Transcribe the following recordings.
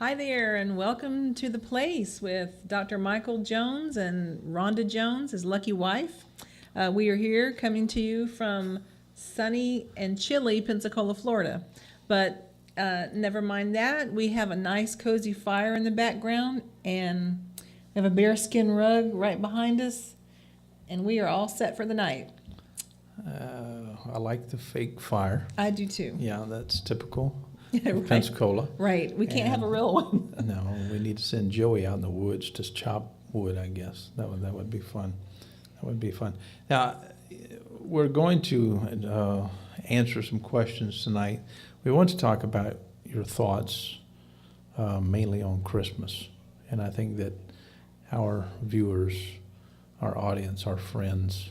Hi there, and welcome to the place with Dr. Michael Jones and Rhonda Jones, his lucky wife. We are here coming to you from sunny and chilly Pensacola, Florida. But never mind that, we have a nice cozy fire in the background, and we have a bearskin rug right behind us, and we are all set for the night. I like the fake fire. I do too. Yeah, that's typical Right. of Pensacola. Right, we can't have a real one. No, we need to send Joey out in the woods to chop wood, I guess. That would be fun. That would be fun. Now, we're going to answer some questions tonight. We want to talk about your thoughts mainly on Christmas. And I think that our viewers, our audience, our friends,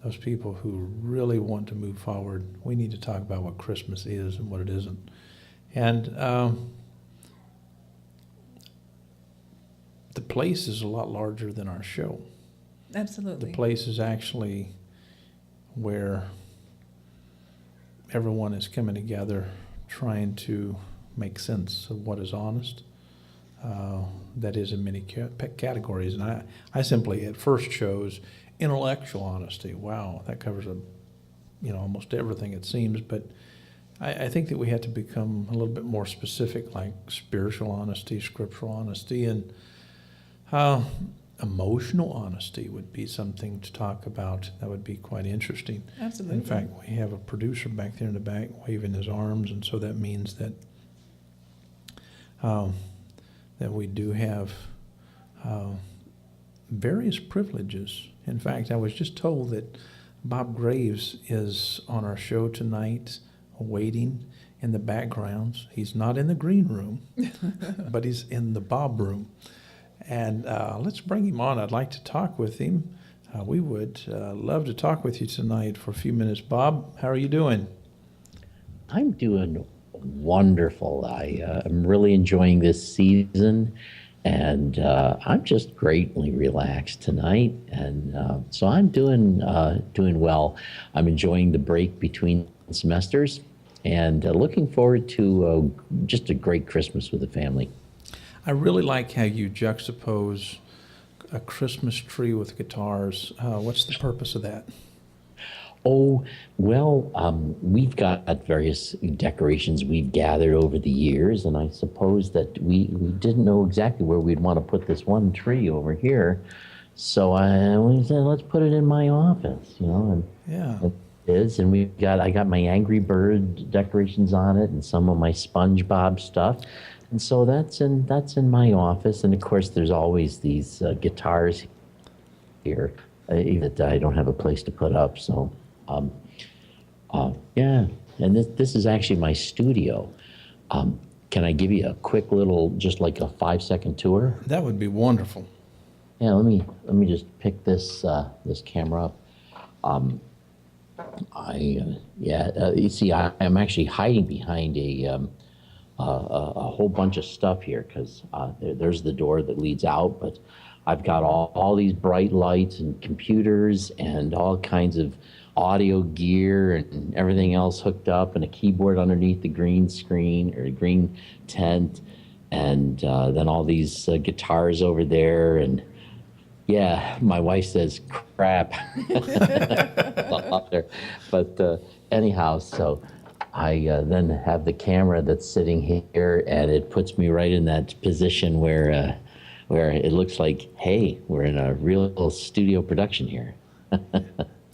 those people who really want to move forward, we need to talk about what Christmas is and what it isn't. And the place is a lot larger than our show. Absolutely. The place is actually where everyone is coming together trying to make sense of what is honest. That is in many categories. And I simply at first chose intellectual honesty. Wow, that covers almost everything it seems. But I think that we have to become a little bit more specific, like spiritual honesty, scriptural honesty, and emotional honesty would be something to talk about. That would be quite interesting. Absolutely. In fact, we have a producer back there in the back waving his arms, and so that means that that we do have various privileges. In fact, I was just told that Bob Greaves is on our show tonight, waiting in the backgrounds. He's not in the green room, but he's in the Bob room. And let's bring him on. I'd like to talk with him. We would love to talk with you tonight for a few minutes. Bob, how are you doing? I'm doing wonderful. I'm really enjoying this season, and I'm just greatly relaxed tonight. And so I'm doing well. I'm enjoying the break between semesters, and looking forward to just a great Christmas with the family. I really like how you juxtapose a Christmas tree with guitars. What's the purpose of that? Oh, well, we've got various decorations we've gathered over the years, and I suppose that we didn't know exactly where we'd want to put this one tree over here. So we said, let's put it in my office, and Yeah. it is. And I got my Angry Bird decorations on it and some of my SpongeBob stuff. And so that's in my office. And of course, there's always these guitars here that I don't have a place to put up. So, yeah. And this is actually my studio. Can I give you a quick little, just like a 5-second tour? That would be wonderful. Yeah. Let me just pick this camera up. You see, I'm actually hiding behind a whole bunch of stuff here because there's the door that leads out, but I've got all these bright lights and computers and all kinds of audio gear and everything else hooked up, and a keyboard underneath the green screen or the green tent, and then all these guitars over there. And yeah, my wife says crap up there, but anyhow, so I then have the camera that's sitting here, and it puts me right in that position where it looks like, hey, we're in a real studio production here.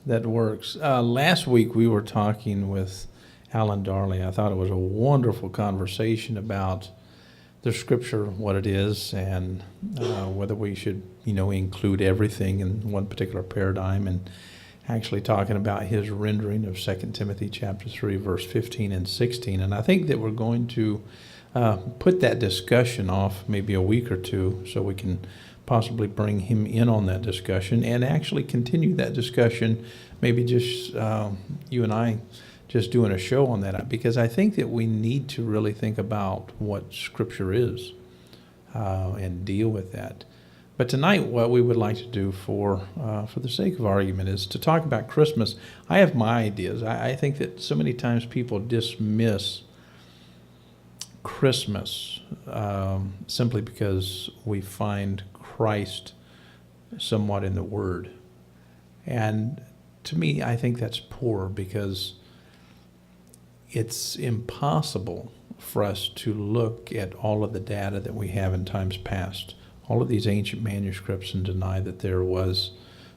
That works. Last week we were talking with Alan Darley. I thought it was a wonderful conversation about the scripture, what it is, and whether we should, include everything in one particular paradigm, and actually talking about his rendering of 2 Timothy chapter 3, verse 15 and 16. And I think that we're going to put that discussion off maybe a week or two so we can possibly bring him in on that discussion and actually continue that discussion, maybe just you and I just doing a show on that, because I think that we need to really think about what Scripture is and deal with that. But tonight, what we would like to do for the sake of argument is to talk about Christmas. I have my ideas. I think that so many times people dismiss Christmas simply because we find Christ somewhat in the Word. And to me, I think that's poor because it's impossible for us to look at all of the data that we have in times past, all of these ancient manuscripts, and deny that there was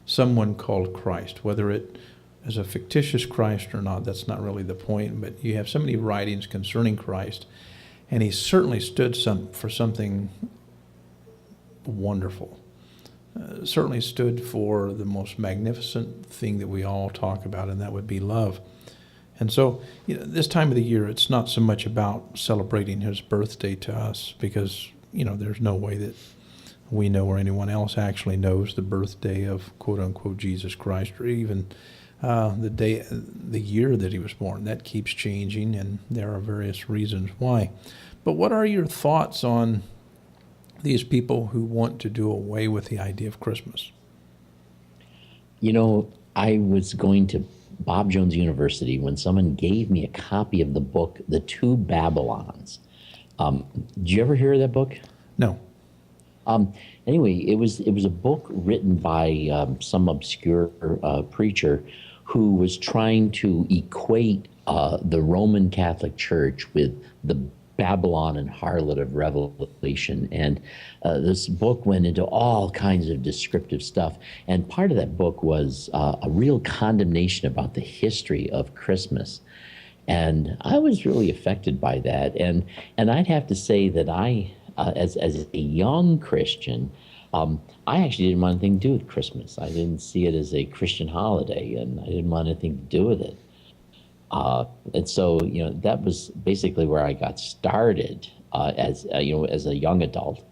someone called Christ. Whether it is a fictitious Christ or not, that's not really the point, but you have so many writings concerning Christ, and he certainly stood for something wonderful. Certainly stood for the most magnificent thing that we all talk about, and that would be love. And so, this time of the year, it's not so much about celebrating his birthday to us, because, there's no way that we know or anyone else actually knows the birthday of quote-unquote Jesus Christ, or even the year that he was born. That keeps changing, and there are various reasons why. But what are your thoughts on these people who want to do away with the idea of Christmas? I was going to Bob Jones University when someone gave me a copy of the book, The Two Babylons. Did you ever hear of that book? No. Anyway, it was a book written by some obscure preacher who was trying to equate the Roman Catholic Church with the Babylon and harlot of Revelation. And this book went into all kinds of descriptive stuff. And part of that book was a real condemnation about the history of Christmas. And I was really affected by that. And I'd have to say that I, as a young Christian, I actually didn't want anything to do with Christmas. I didn't see it as a Christian holiday, and I didn't want anything to do with it. And so, that was basically where I got started as a young adult.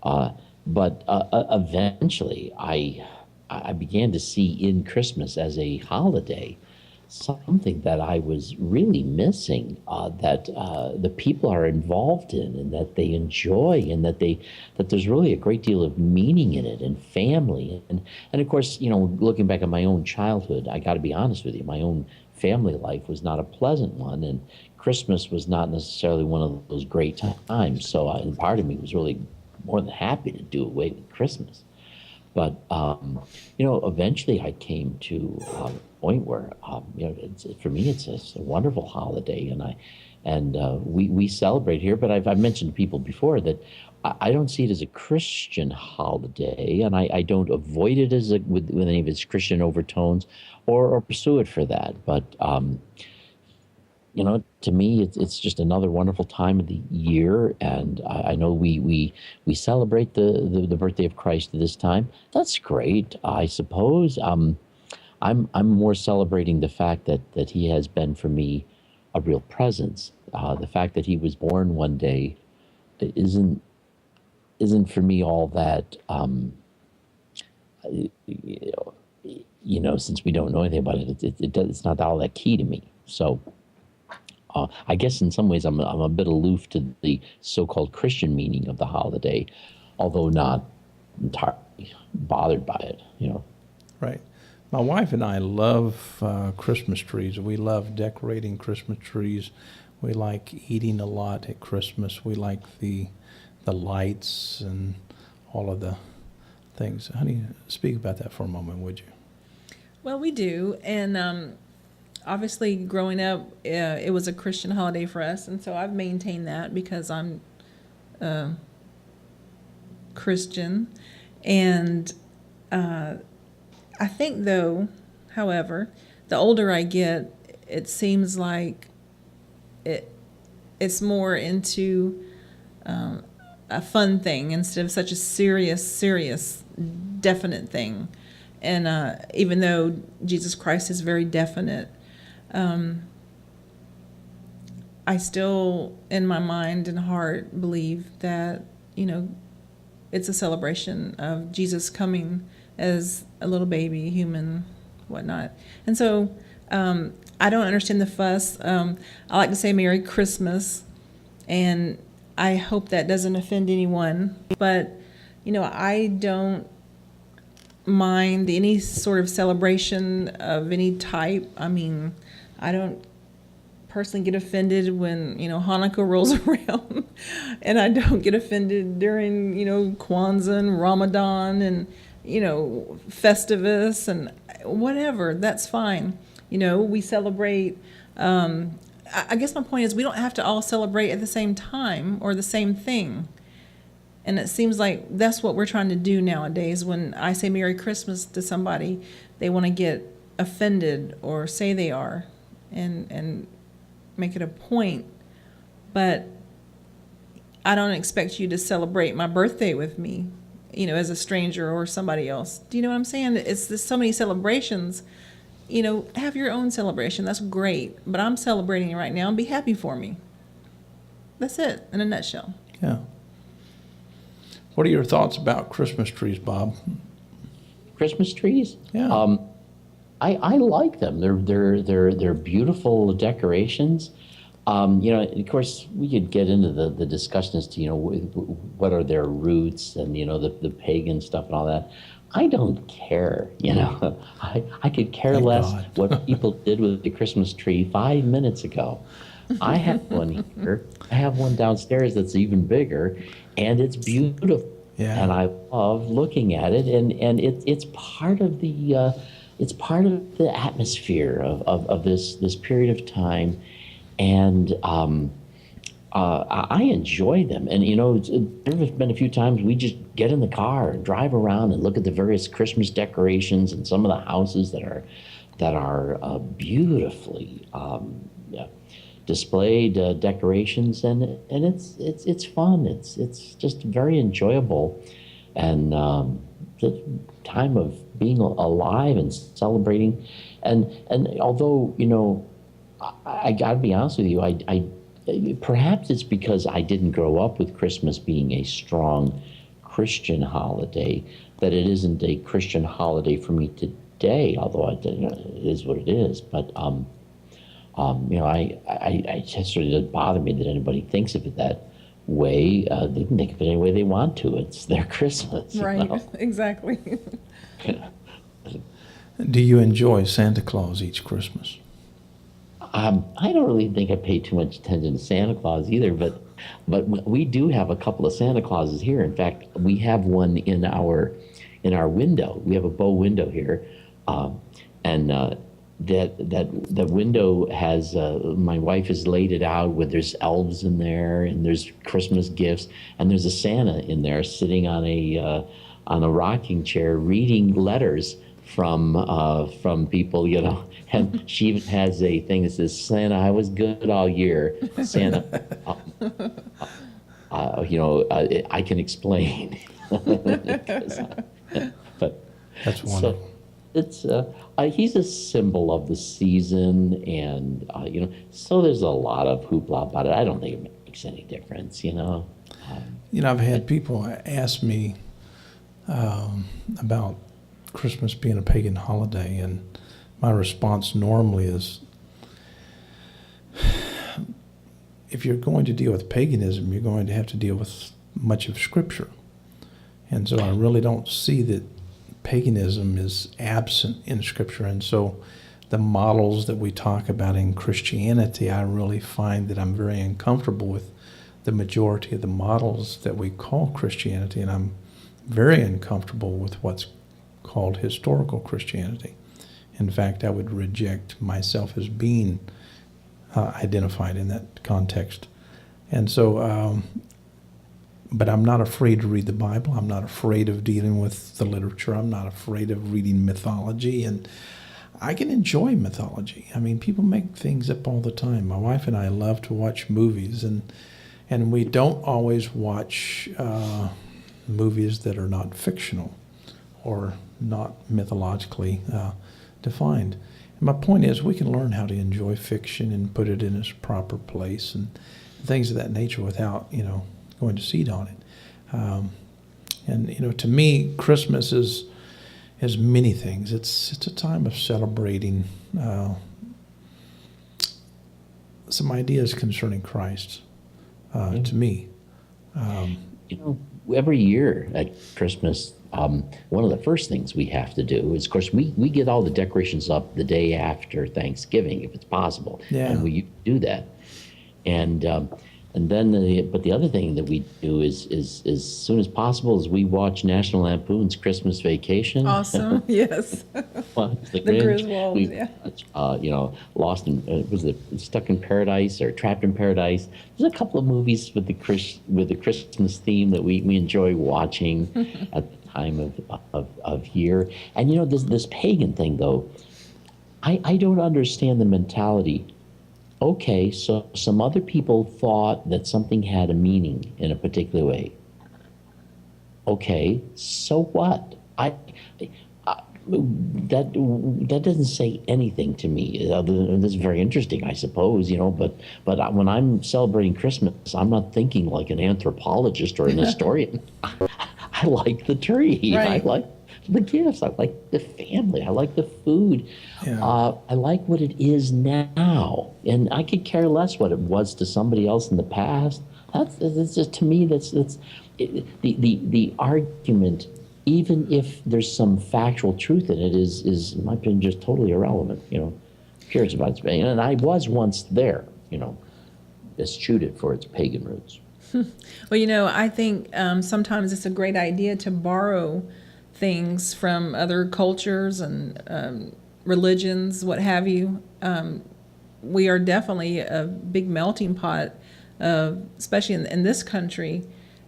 But eventually, I began to see in Christmas as a holiday something that I was really missing, that the people are involved in, and that they enjoy, and that there's really a great deal of meaning in it, and family, and of course, looking back at my own childhood, I got to be honest with you, my own family life was not a pleasant one, and Christmas was not necessarily one of those great times. So part of me was really more than happy to do away with Christmas. But eventually I came to a point where for me it's a wonderful holiday, and we celebrate here. But I've mentioned to people before that I don't see it as a Christian holiday, and I don't avoid it as with any of its Christian overtones, or pursue it for that. But to me, it's just another wonderful time of the year, and I know we celebrate the birthday of Christ at this time. That's great, I suppose. I'm more celebrating the fact that he has been for me a real presence. The fact that he was born one day isn't for me all that. Since we don't know anything about it, it's not all that key to me. So. I guess in some ways I'm a bit aloof to the so-called Christian meaning of the holiday, although not entirely bothered by it, Right. My wife and I love Christmas trees. We love decorating Christmas trees. We like eating a lot at Christmas. We like the lights and all of the things. Honey, speak about that for a moment, would you? Well, we do, and obviously, growing up, it was a Christian holiday for us, and so I've maintained that because I'm Christian. And I think, though, however, the older I get, it seems like it's more into a fun thing instead of such a serious, definite thing. And even though Jesus Christ is very definite, I still, in my mind and heart, believe that, it's a celebration of Jesus coming as a little baby, human, whatnot. And so I don't understand the fuss. I like to say Merry Christmas, and I hope that doesn't offend anyone. But, I don't mind any sort of celebration of any type. I mean, I don't personally get offended when, Hanukkah rolls around, and I don't get offended during, Kwanzaa and Ramadan and, Festivus and whatever. That's fine. We celebrate. I guess my point is we don't have to all celebrate at the same time or the same thing. And it seems like that's what we're trying to do nowadays. When I say Merry Christmas to somebody, they want to get offended or say they are and make it a point. But I don't expect you to celebrate my birthday with me, as a stranger or somebody else. Do you know what I'm saying? It's there's so many celebrations. Have your own celebration. That's great. But I'm celebrating right now and be happy for me. That's it in a nutshell. Yeah. What are your thoughts about Christmas trees, Bob? Christmas trees? Yeah. I like them. They're beautiful decorations. Of course, we could get into the discussion as to what are their roots and the pagan stuff and all that. I don't care. I could care Thank less God. what people did with the Christmas tree 5 minutes ago. I have one here. I have one downstairs that's even bigger, and it's beautiful. Yeah. And I love looking at it, and it's part of the atmosphere of this period of time, and I enjoy them. And there have been a few times we just get in the car and drive around and look at the various Christmas decorations and some of the houses that are beautifully displayed decorations, and it's fun. It's just very enjoyable, and the time of being alive and celebrating, and although I got to be honest with you, I perhaps it's because I didn't grow up with Christmas being a strong Christian holiday that it isn't a Christian holiday for me today, although it is what it is. But I just sort of doesn't bother me that anybody thinks of it that way. They can think of it any way they want to. It's their Christmas. Right, exactly. Do you enjoy Santa Claus each Christmas? I don't really think I pay too much attention to Santa Claus either, but we do have a couple of Santa Clauses here. In fact, we have one in our window. We have a bow window here, and that window has my wife has laid it out where there's elves in there and there's Christmas gifts, and there's a Santa in there sitting on a rocking chair reading letters from people, and she even has a thing that says, "Santa, I was good all year. Santa, I can explain." But That's wonderful. so it's he's a symbol of the season, and so there's a lot of hoopla about it. I don't think it makes any difference. I've had people ask me about Christmas being a pagan holiday, and my response normally is, if you're going to deal with paganism, you're going to have to deal with much of Scripture. And so I really don't see that paganism is absent in Scripture. And so the models that we talk about in Christianity, I really find that I'm very uncomfortable with the majority of the models that we call Christianity, and I'm very uncomfortable with what's called historical Christianity. In fact, I would reject myself as being identified in that context. And so, but I'm not afraid to read the Bible. I'm not afraid of dealing with the literature. I'm not afraid of reading mythology. And I can enjoy mythology. I mean, people make things up all the time. My wife and I love to watch movies, and we don't always watch movies that are not fictional or not mythologically defined. And my point is, we can learn how to enjoy fiction and put it in its proper place and things of that nature without, going to seed on it. And to me, Christmas is many things. It's a time of celebrating some ideas concerning Christ. To me. Every year at Christmas, one of the first things we have to do is, of course, we get all the decorations up the day after Thanksgiving, if it's possible. Yeah. And we do that. And then, but the other thing that we do is as soon as possible is we watch National Lampoon's Christmas Vacation. Awesome. Yes. Watch the Griswolds, We yeah. watch, Lost in was it Stuck in Paradise or Trapped in Paradise? There's a couple of movies with the Christmas theme that we enjoy watching at the time of year. And this pagan thing though, I don't understand the mentality. Okay, so some other people thought that something had a meaning in a particular way. Okay, so what? That doesn't say anything to me. Other than this is very interesting, I suppose, But when I'm celebrating Christmas, I'm not thinking like an anthropologist or an historian. I like the tree. Right. I like the gifts. I like the family. I like the food. Yeah. I like what it is now, and I could care less what it was to somebody else in the past. It's just, to me, the argument, even if there's some factual truth in it, is in my opinion just totally irrelevant. Cares about its pagan, and I was once there. Eschewed it for its pagan roots. Well, I think sometimes it's a great idea to borrow things from other cultures and religions, what have you. We are definitely a big melting pot, especially in this country.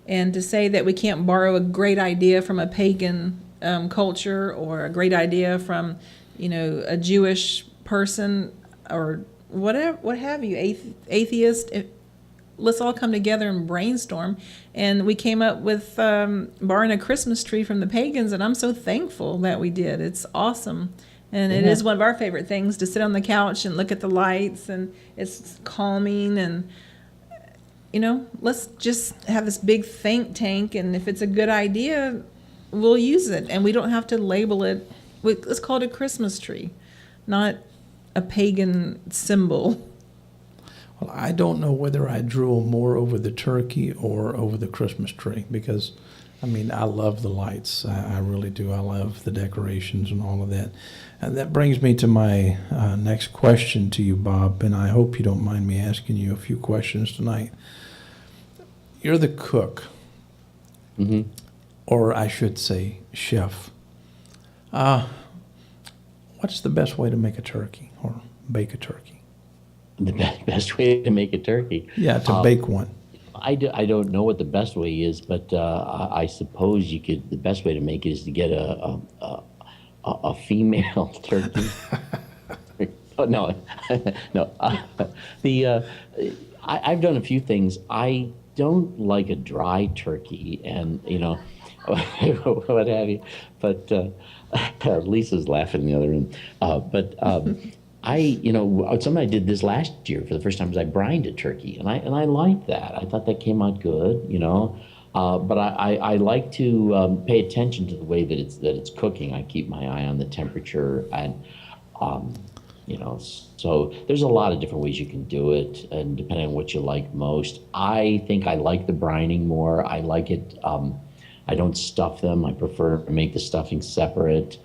And to say that we can't borrow a great idea from a pagan culture or a great idea from, a Jewish person or whatever, what have you, atheist. Let's all come together and brainstorm. And we came up with borrowing a Christmas tree from the pagans, and I'm so thankful that we did. It's awesome. And it is one of our favorite things to sit on the couch and look at the lights, and it's calming. And, let's just have this big think tank, and if it's a good idea, we'll use it. And we don't have to label it. Let's call it a Christmas tree, not a pagan symbol. Well, I don't know whether I drool more over the turkey or over the Christmas tree because, I love the lights. I really do. I love the decorations and all of that. And that brings me to my next question to you, Bob, and I hope you don't mind me asking you a few questions tonight. You're the cook, or I should say chef. What's the best way to make a turkey or bake a turkey? The best way to make a turkey. Yeah, to bake one. I don't know what the best way is, but I suppose the best way to make it is to get a female turkey. Oh, no, no. I've done a few things. I don't like a dry turkey, and what have you. But Lisa's laughing in the other room. Something I did this last year for the first time was I brined a turkey, and I liked that. I thought that came out good, But I like to pay attention to the way that it's cooking. I keep my eye on the temperature, and so there's a lot of different ways you can do it, and depending on what you like most. I think I like the brining more. I like it. I don't stuff them. I prefer to make the stuffing separate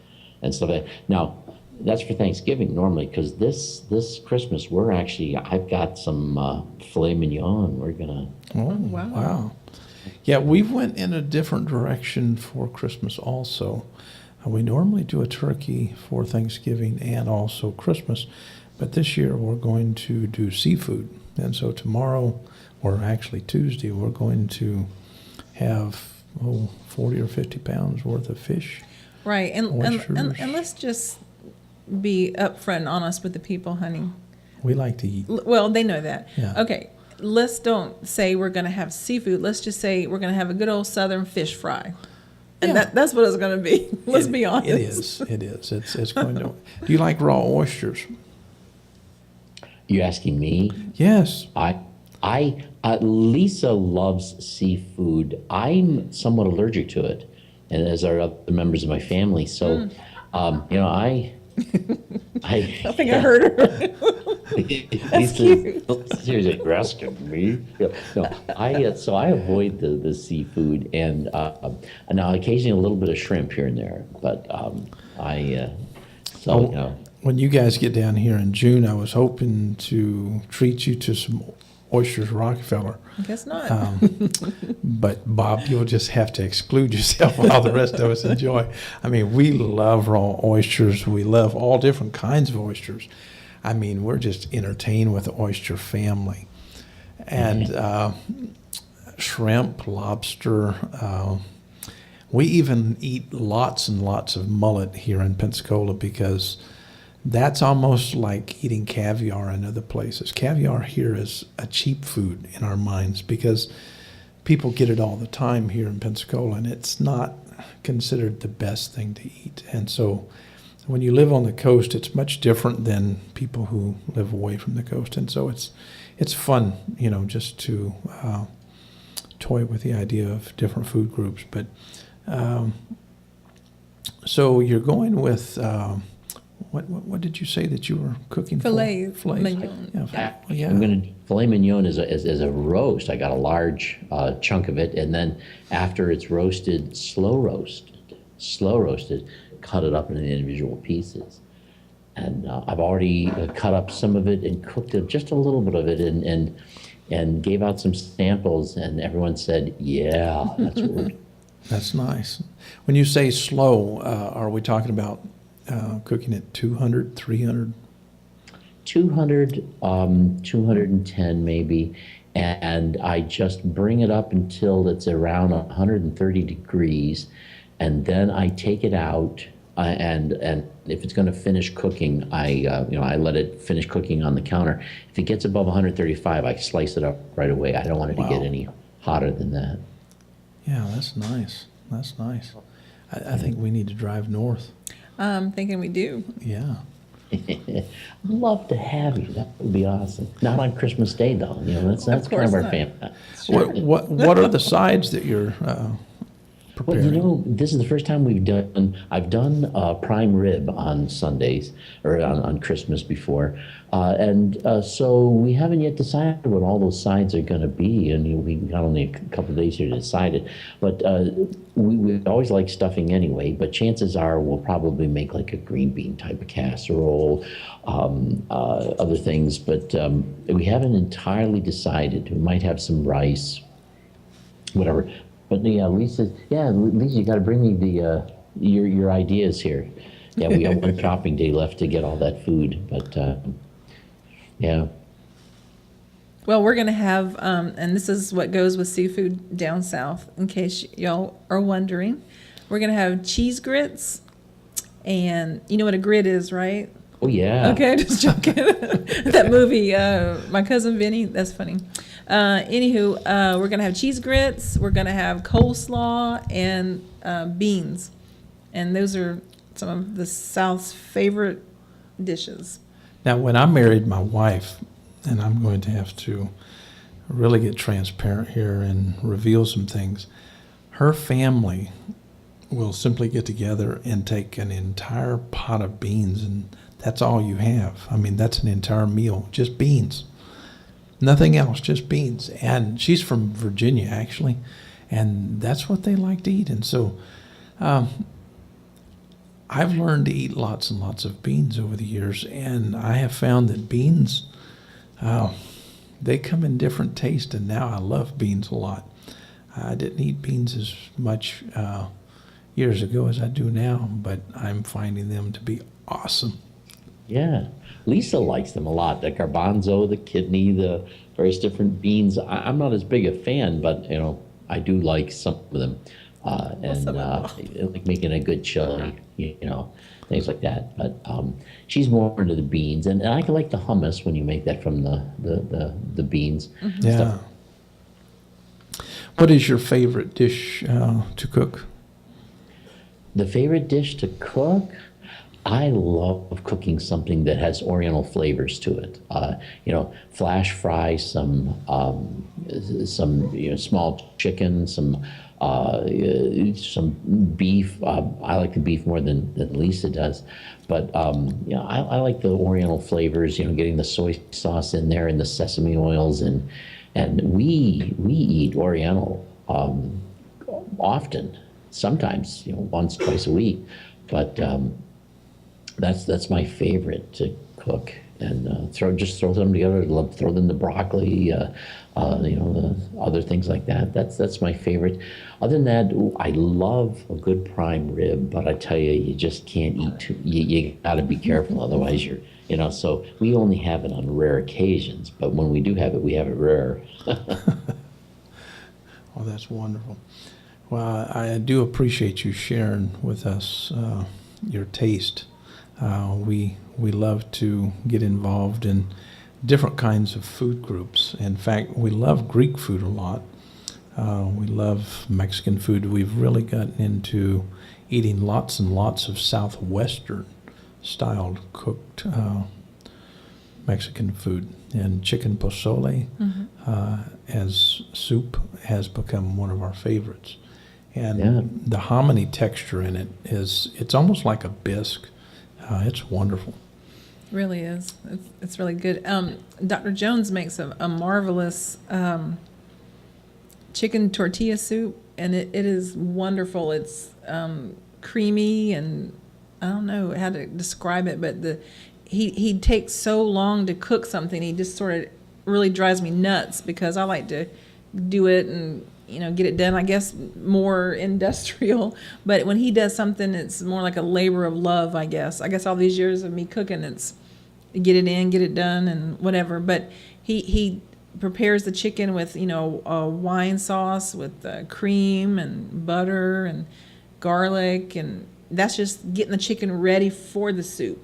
and stuff like that. Now, that's for Thanksgiving normally, because this Christmas I've got some filet mignon. We're gonna. Oh, wow. Yeah, we went in a different direction for Christmas also. We normally do a turkey for Thanksgiving and also Christmas, but this year we're going to do seafood. And so tomorrow, or actually Tuesday, we're going to have 40 or 50 pounds worth of fish. Right, and oysters. and let's just be upfront and honest with the people, honey. We like to eat. Well, they know that. Yeah. Okay, let's don't say we're going to have seafood. Let's just say we're going to have a good old southern fish fry. And Yeah. that's what it's going to be. Let's be honest. It is. It's going to. Do you like raw oysters? You asking me? Yes. Lisa loves seafood. I'm somewhat allergic to it, and as are other members of my family. So, I I think I heard her. That's cute. Seriously, you're asking me? Yeah, no, so I avoid the seafood, and now occasionally a little bit of shrimp here and there, but so Oh, you know. when you guys get down here in June, I was hoping to treat you to some oysters Rockefeller. I guess not. But Bob, you'll just have to exclude yourself while the rest of us enjoy. I mean, we love raw oysters. We love all different kinds of oysters. I mean, we're just entertained with the oyster family. And shrimp, lobster. We even eat lots and lots of mullet here in Pensacola because that's almost like eating caviar in other places. Caviar here is a cheap food in our minds because people get it all the time here in Pensacola, and it's not considered the best thing to eat. And so when you live on the coast, it's much different than people who live away from the coast. And so it's fun, you know, just to toy with the idea of different food groups. But so you're going with what did you say that you were cooking Filet for? mignon. Yeah. I'm going to filet mignon as a roast. I got a large chunk of it, and then after it's roasted, slow roasted, cut it up into individual pieces. And I've already cut up some of it and cooked it, just a little bit of it, and gave out some samples, and everyone said, "Yeah, that's good." That's nice. When you say slow, are we talking about cooking at 200, 300? 200, 210 maybe, and I just bring it up until it's around 130 degrees, and then I take it out, and if it's going to finish cooking, I let it finish cooking on the counter. If it gets above 135, I slice it up right away. I don't want it to get any hotter than that. Yeah, that's nice. That's nice. I think we need to drive north. I'm thinking we do. Yeah. I'd love to have you. That would be awesome. Not on Christmas Day, though. You know, that's kind course of our not. family. What are the sides that you're Well, preparing? you know, this is the first time I've done prime rib on Sundays, or on Christmas before. So we haven't yet decided what all those sides are going to be. And we got only a couple of days here to decide it. But we always like stuffing anyway. But chances are we'll probably make like a green bean type of casserole, other things. But we haven't entirely decided. We might have some rice, whatever. But yeah, Lisa, you got to bring me the your ideas here. Yeah, we have one shopping day left to get all that food, but yeah. Well, we're going to have, and this is what goes with seafood down south, in case y'all are wondering. We're going to have cheese grits, and you know what a grit is, right? Oh yeah. Okay, just joking. That movie, My Cousin Vinny, that's funny. Anywho, we're going to have cheese grits, we're going to have coleslaw, and beans. And those are some of the South's favorite dishes. Now, when I married my wife, and I'm going to have to really get transparent here and reveal some things, her family will simply get together and take an entire pot of beans, and that's all you have. I mean, that's an entire meal, just beans. Nothing else, just beans. And she's from Virginia, actually, and that's what they like to eat. And so I've learned to eat lots and lots of beans over the years, and I have found that beans, they come in different tastes, and now I love beans a lot. I didn't eat beans as much years ago as I do now, but I'm finding them to be awesome. Yeah, Lisa likes them a lot. The garbanzo, the kidney, the various different beans. I'm not as big a fan, but you know, I do like some of them. Like making a good chili, you know, things like that. But she's more into the beans, and I like the hummus when you make that from the beans. Mm-hmm. Yeah. Stuff. What is your favorite dish to cook? The favorite dish to cook? I love cooking something that has Oriental flavors to it. Flash fry some small chicken, some some beef. I like the beef more than Lisa does, but I like the Oriental flavors. Getting the soy sauce in there and the sesame oils, and we eat Oriental often. Sometimes once, twice a week, but that's my favorite to cook. And throw them together. Throw in the broccoli, the other things like that. That's my favorite. Other than that, I love a good prime rib, but I tell you, you just can't eat too. You got to be careful, otherwise you're. So we only have it on rare occasions, but when we do have it, we have it rare. Oh, that's wonderful. Well, I do appreciate you sharing with us your taste. We love to get involved in different kinds of food groups. In fact, we love Greek food a lot. We love Mexican food. We've really gotten into eating lots and lots of Southwestern styled cooked Mexican food. And chicken pozole as soup has become one of our favorites. And the hominy texture in it it's almost like a bisque. It's wonderful. Really is. It's really good. Dr. Jones makes a marvelous chicken tortilla soup, and it is wonderful. It's creamy, and I don't know how to describe it, but he takes so long to cook something. He just sort of really drives me nuts because I like to do it and get it done, I guess, more industrial. But when he does something, it's more like a labor of love, I guess. All these years of me cooking, it's get it in, get it done, and whatever. But he prepares the chicken with, a wine sauce with cream and butter and garlic, and that's just getting the chicken ready for the soup.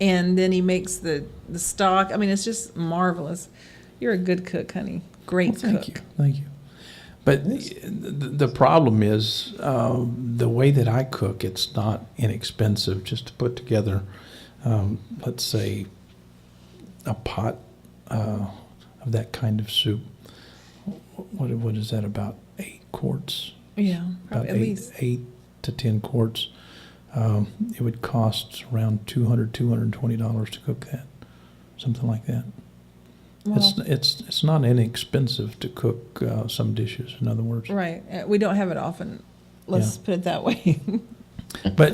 And then he makes the stock. I mean, it's just marvelous. You're a good cook, honey. Great cook. Thank you. But the problem is the way that I cook, it's not inexpensive just to put together, let's say, a pot of that kind of soup. What is that, about 8 quarts? Yeah, probably about at least 8 to 10 quarts. It would cost around $220 to cook that, something like that. Well, It's not inexpensive to cook some dishes, in other words. right. We don't have it often. Let's put it that way. But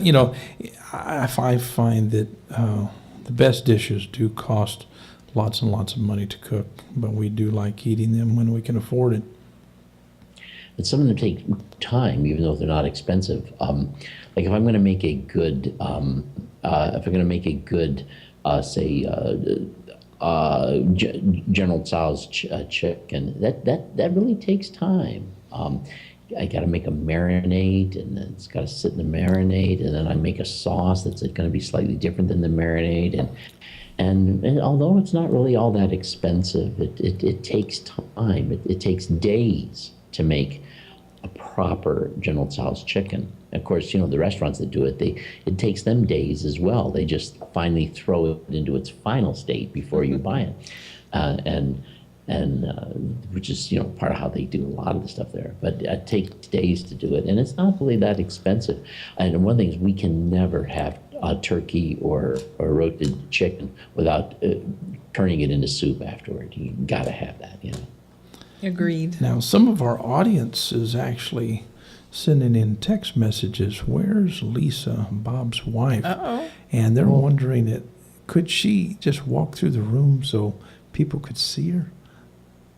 I find that the best dishes do cost lots and lots of money to cook, but we do like eating them when we can afford it. And some of them take time, even though they're not expensive. Like if I'm going to make a good, say, General Tso's chicken, that really takes time. I got to make a marinade, and then it's got to sit in the marinade, and then I make a sauce that's going to be slightly different than the marinade, and although it's not really all that expensive, it takes time. It takes days to make a proper General Tso's chicken. Of course, the restaurants that do it, it takes them days as well. They just finally throw it into its final state before you buy it, and which is part of how they do a lot of the stuff there. But it takes days to do it, and it's not really that expensive. And one thing is, we can never have a turkey or roasted chicken without turning it into soup afterward. You got to have that. Agreed. Now, some of our audience is actually sending in text messages. Where's Lisa, Bob's wife? Uh-oh. And they're wondering could she just walk through the room so people could see her?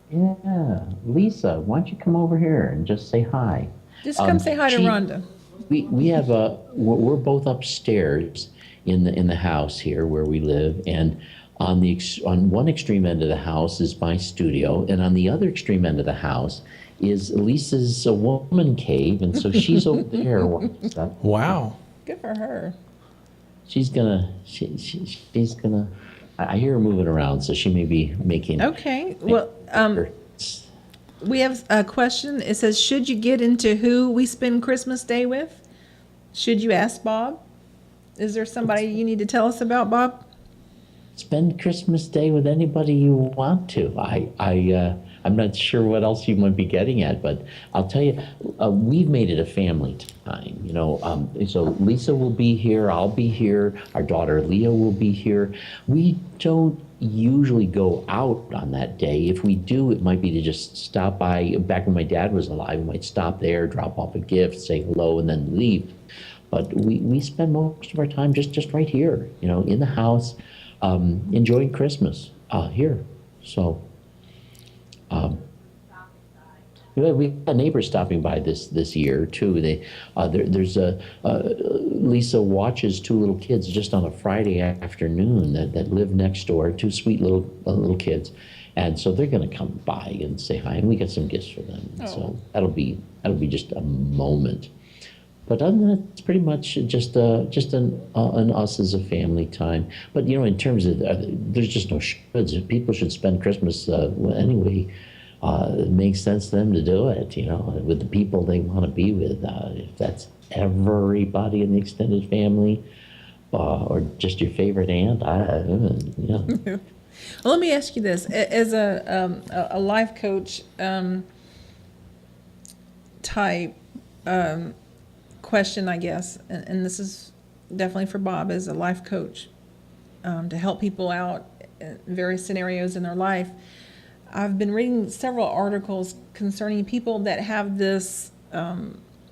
Yeah, Lisa, why don't you come over here and just say hi? Just come say hi to Rhonda. We have we're both upstairs in the house here where we live, and on one extreme end of the house is my studio, and on the other extreme end of the house is Lisa's woman cave, and so she's over there watching stuff. Wow. Good for her. She's gonna. I hear her moving around, so she may be making. Okay. Well, we have a question. It says, should you get into who we spend Christmas Day with? Should you ask Bob? Is there somebody you need to tell us about, Bob? Spend Christmas Day with anybody you want to. I'm not sure what else you might be getting at, but I'll tell you, we've made it a family time. So Lisa will be here, I'll be here, our daughter Leah will be here. We don't usually go out on that day. If we do, it might be to just stop by. Back when my dad was alive, we might stop there, drop off a gift, say hello, and then leave. But we spend most of our time just right here, in the house, enjoying Christmas here. So we got neighbors stopping by this year too. There's Lisa watches two little kids just on a Friday afternoon that live next door. Two sweet little kids, and so they're going to come by and say hi, and we got some gifts for them. Oh. So that'll be just a moment. But other than that, it's pretty much just an us as a family time. But in terms of there's just no shoulds. People should spend Christmas anyway. It makes sense to them to do it, with the people they want to be with. If that's everybody in the extended family, or just your favorite aunt, Well, let me ask you this: as a life coach type question, I guess, and this is definitely for Bob as a life coach, to help people out in various scenarios in their life. I've been reading several articles concerning people that have this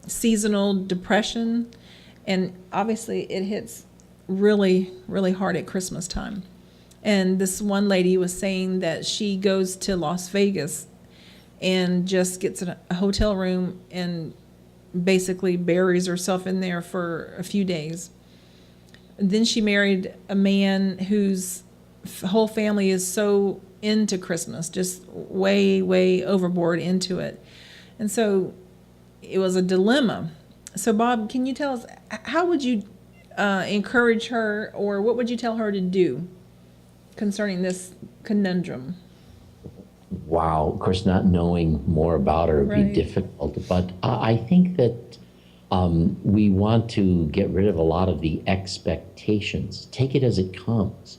seasonal depression, and obviously it hits really, really hard at Christmas time. And this one lady was saying that she goes to Las Vegas and just gets a hotel room and basically buries herself in there for a few days. Then she married a man whose whole family is so into Christmas, just way, way overboard into it. And so it was a dilemma. So Bob, can you tell us, how would you encourage her, or what would you tell her to do concerning this conundrum? Wow, of course, not knowing more about her would be difficult, but I think that we want to get rid of a lot of the expectations. Take it as it comes.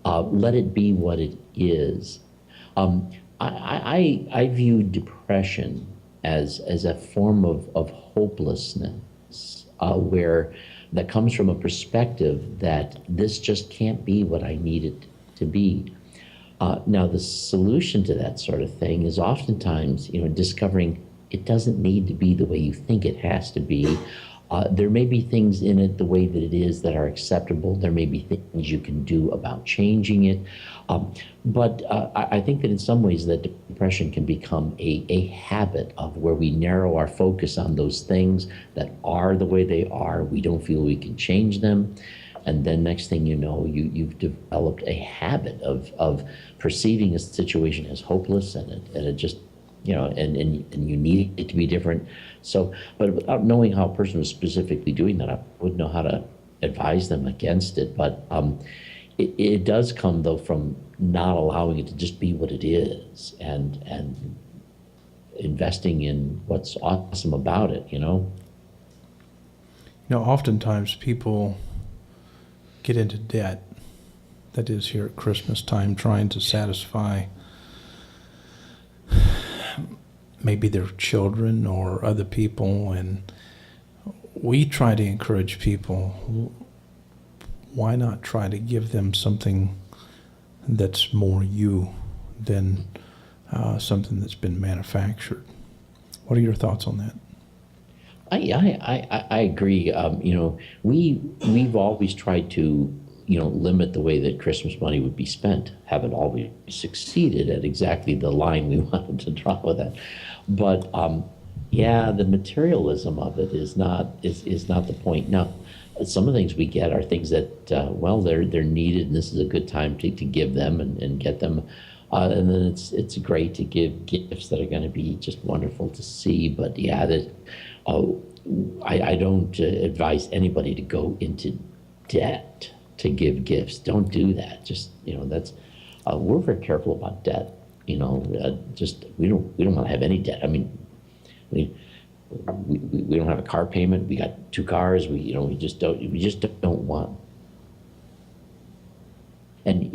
Let it be what it is. I view depression as a form of hopelessness, where that comes from a perspective that this just can't be what I need it to be. Now, the solution to that sort of thing is oftentimes, discovering it doesn't need to be the way you think it has to be. There may be things in it the way that it is that are acceptable. There may be things you can do about changing it. But I think that in some ways that depression can become a habit of where we narrow our focus on those things that are the way they are. We don't feel we can change them. And then next thing you know, you've developed a habit of perceiving a situation as hopeless, and it just, and you need it to be different. So, but without knowing how a person was specifically doing that, I wouldn't know how to advise them against it. But it does come, though, from not allowing it to just be what it is, and investing in what's awesome about it, Oftentimes people get into debt, that is here at Christmas time, trying to satisfy maybe their children or other people, and we try to encourage people, why not try to give them something that's more you than something that's been manufactured? What are your thoughts on that? I agree. We've always tried to, limit the way that Christmas money would be spent. Haven't always succeeded at exactly the line we wanted to draw with that. But the materialism of it is not the point. Now, some of the things we get are things that they're needed, and this is a good time to give them and get them. And then it's great to give gifts that are going to be just wonderful to see. But I don't advise anybody to go into debt to give gifts. Don't do that. Just that's we're very careful about debt. Just we don't want to have any debt. I mean, we don't have a car payment. We got 2 cars. We just don't want. And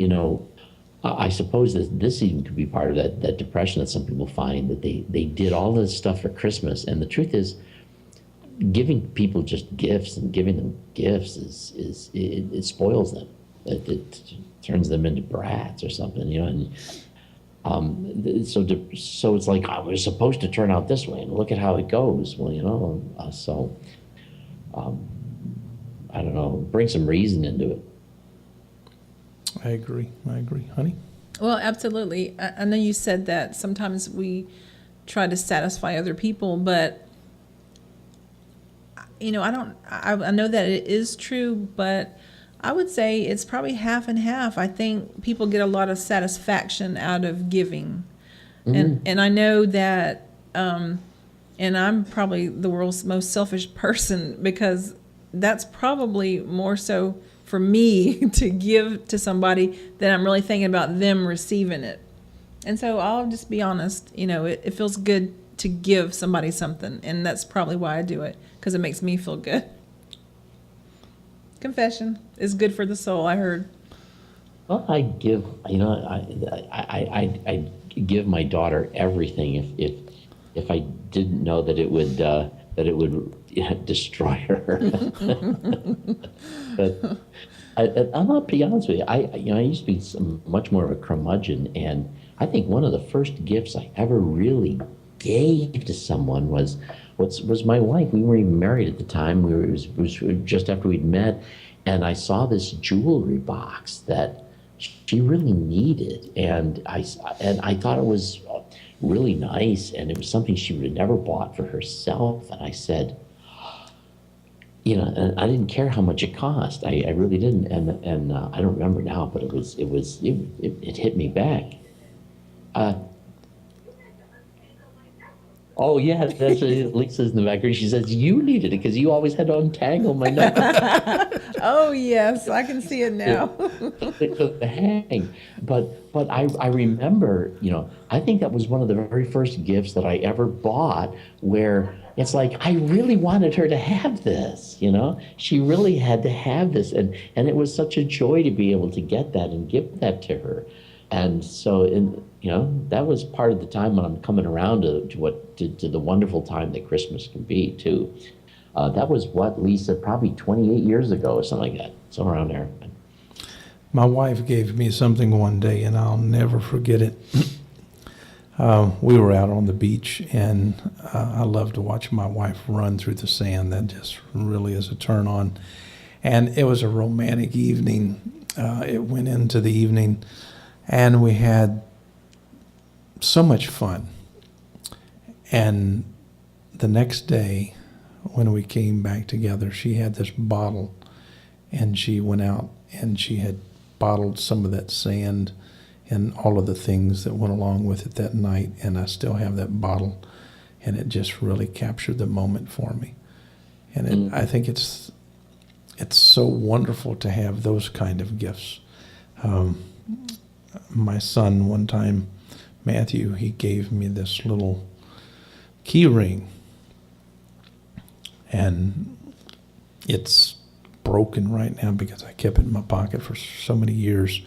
I suppose that this even could be part of that depression that some people find, that they did all this stuff for Christmas. And the truth is, giving people just gifts and giving them gifts it spoils them. It turns them into brats or something, you know. And so it's like, oh, we're supposed to turn out this way, and look at how it goes. Well, you know, I don't know, bring some reason into it. I agree, honey. Well, absolutely. I know you said that sometimes we try to satisfy other people, but you know, I know that it is true, but I would say it's probably half and half. I think people get a lot of satisfaction out of giving. And I know that, and I'm probably the world's most selfish person, because that's probably more so for me to give to somebody than I'm really thinking about them receiving it. And so I'll just be honest, you know, it feels good to give somebody something, and that's probably why I do it, because it makes me feel good. Confession is good for the soul, I heard. Well, I give, you know, I give my daughter everything if I didn't know that it would destroy her. But I'm not be honest with you. I used to be much more of a curmudgeon, and I think one of the first gifts I ever really gave to someone was my wife. We weren't even married at the time. It was just after we'd met, and I saw this jewelry box that she really needed, and I thought it was really nice, and it was something she would have never bought for herself. And I said, you know, and I didn't care how much it cost. I really didn't, and I don't remember now, but it hit me back. Oh yeah, that's Lisa's in the background. She says you needed it because you always had to untangle my necklace. Oh yes, I can see it now. The hang, but I remember, you know, I think that was one of the very first gifts that I ever bought, where it's like I really wanted her to have this, you know. She really had to have this, and it was such a joy to be able to get that and give that to her. And so, you know, that was part of the time when I'm coming around to the wonderful time that Christmas can be too. That was what, Lisa, probably 28 years ago or something like that, somewhere around there. My wife gave me something one day, and I'll never forget it. We were out on the beach, and I love to watch my wife run through the sand. That just really is a turn on. And it was a romantic evening. It went into the evening, and we had so much fun. And the next day, when we came back together, she had this bottle, and she went out and she had bottled some of that sand and all of the things that went along with it that night. And I still have that bottle, and it just really captured the moment for me. And I think it's so wonderful to have those kind of gifts. My son, one time, Matthew, he gave me this little key ring, and it's broken right now because I kept it in my pocket for so many years,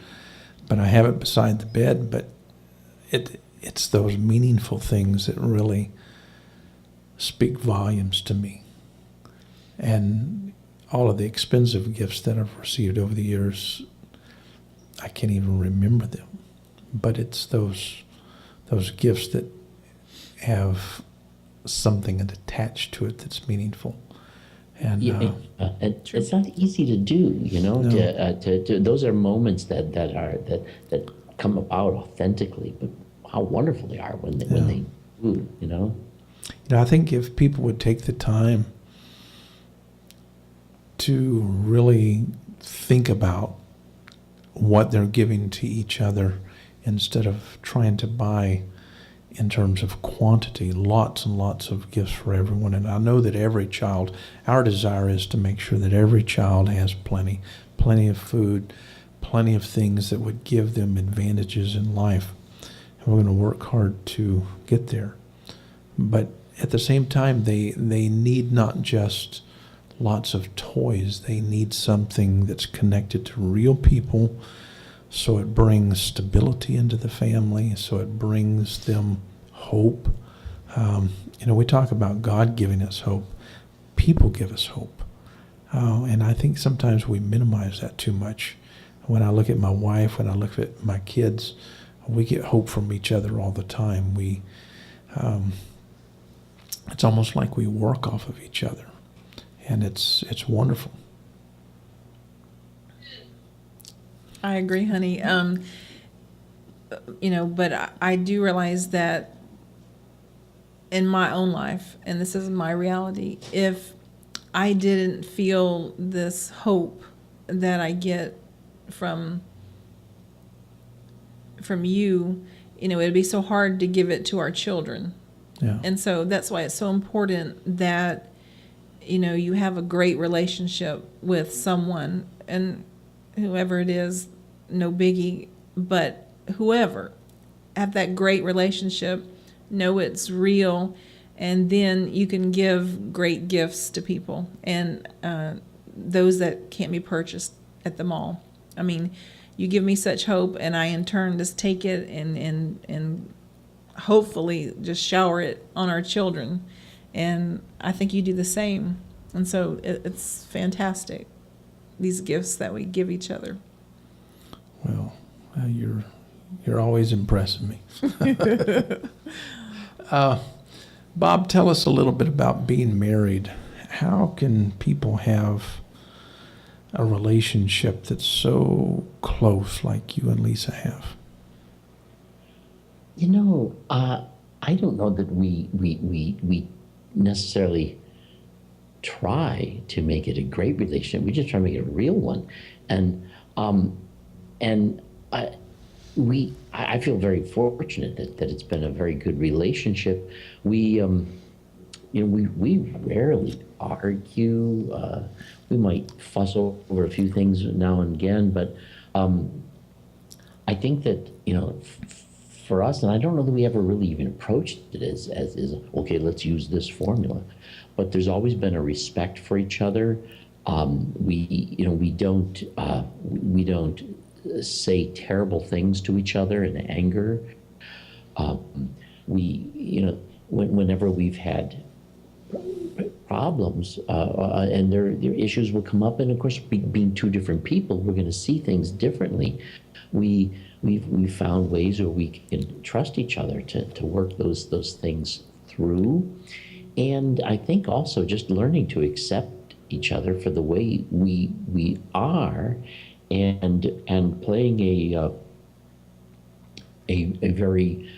but I have it beside the bed. But it's those meaningful things that really speak volumes to me. And all of the expensive gifts that I've received over the years, I can't even remember them. But it's those gifts that have something attached to it that's meaningful. And it's not easy to do, you know. No. To those are moments that come about authentically, but how wonderful they are when they do, you know. You know, I think if people would take the time to really think about what they're giving to each other, instead of trying to buy in terms of quantity, lots and lots of gifts for everyone. And I know that every child, our desire is to make sure that every child has plenty of food, plenty of things that would give them advantages in life. And we're going to work hard to get there. But at the same time, they need not just lots of toys. They need something that's connected to real people, So it brings stability into the family. So it brings them hope. We talk about God giving us hope. People give us hope. And I think sometimes we minimize that too much. When I look at my wife, when I look at my kids, we get hope from each other all the time. It's almost like we work off of each other, and it's wonderful. I agree, honey. But I do realize that in my own life, and this is my reality, if I didn't feel this hope that I get from you, it'd be so hard to give it to our children. Yeah. And so that's why it's so important that, you have a great relationship with someone, and whoever it is, no biggie, but whoever, have that great relationship, know it's real, and then you can give great gifts to people, and those that can't be purchased at the mall. I mean, you give me such hope, and I in turn just take it and hopefully just shower it on our children. And I think you do the same. And so it's fantastic, these gifts that we give each other. Well, you're always impressing me. Bob, tell us a little bit about being married. How can people have a relationship that's so close like you and Lisa have? I don't know that we necessarily try to make it a great relationship. We just try to make it a real one, and I feel very fortunate that it's been a very good relationship. We rarely argue. We might fuss over a few things now and again, but I think that for us, and I don't know that we ever really even approached it as okay, let's use this formula, but there's always been a respect for each other. We don't say terrible things to each other in anger. Whenever we've had problems, and their issues will come up, and of course, being two different people, we're going to see things differently. We've found ways where we can trust each other to work those things through, and I think also just learning to accept each other for the way we are, and playing a very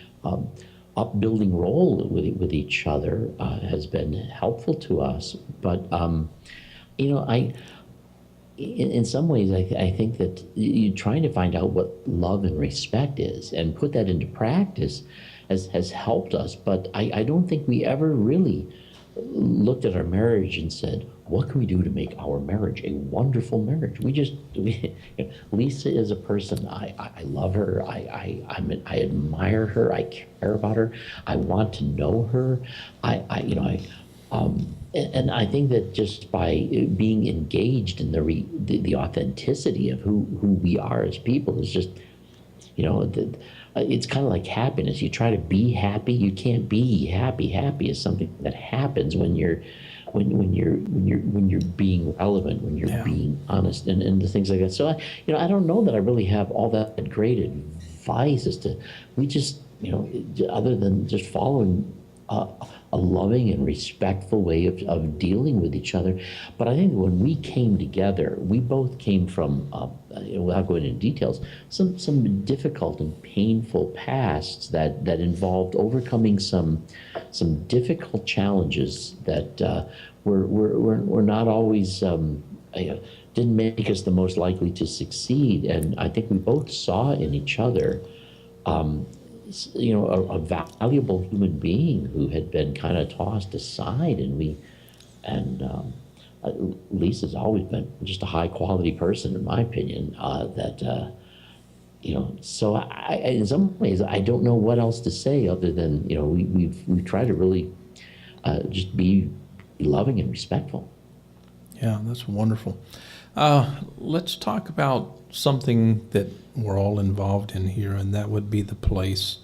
upbuilding role with each other has been helpful to us. But in some ways, I think that you're trying to find out what love and respect is and put that into practice has helped us. But I don't think we ever really looked at our marriage and said, what can we do to make our marriage a wonderful marriage? Lisa is a person, I love her, I admire her, I care about her, I want to know her, and I think that just by being engaged in the authenticity of who we are as people is just, it's kind of like happiness. You try to be happy, you can't be happy. Happy is something that happens when you're being relevant, when you're being honest, and the things like that. So I don't know that I really have all that great advice as to, we just, other than just following a loving and respectful way of dealing with each other. But I think when we came together, we both came from, without going into details, some difficult and painful pasts that involved overcoming some difficult challenges that were not always, didn't make us the most likely to succeed. And I think we both saw in each other a valuable human being who had been kind of tossed aside, and Lisa's always been just a high quality person, in my opinion. So in some ways, I don't know what else to say other than we've tried to really just be loving and respectful. Yeah, that's wonderful. Let's talk about something that we're all involved in here, and that would be the place.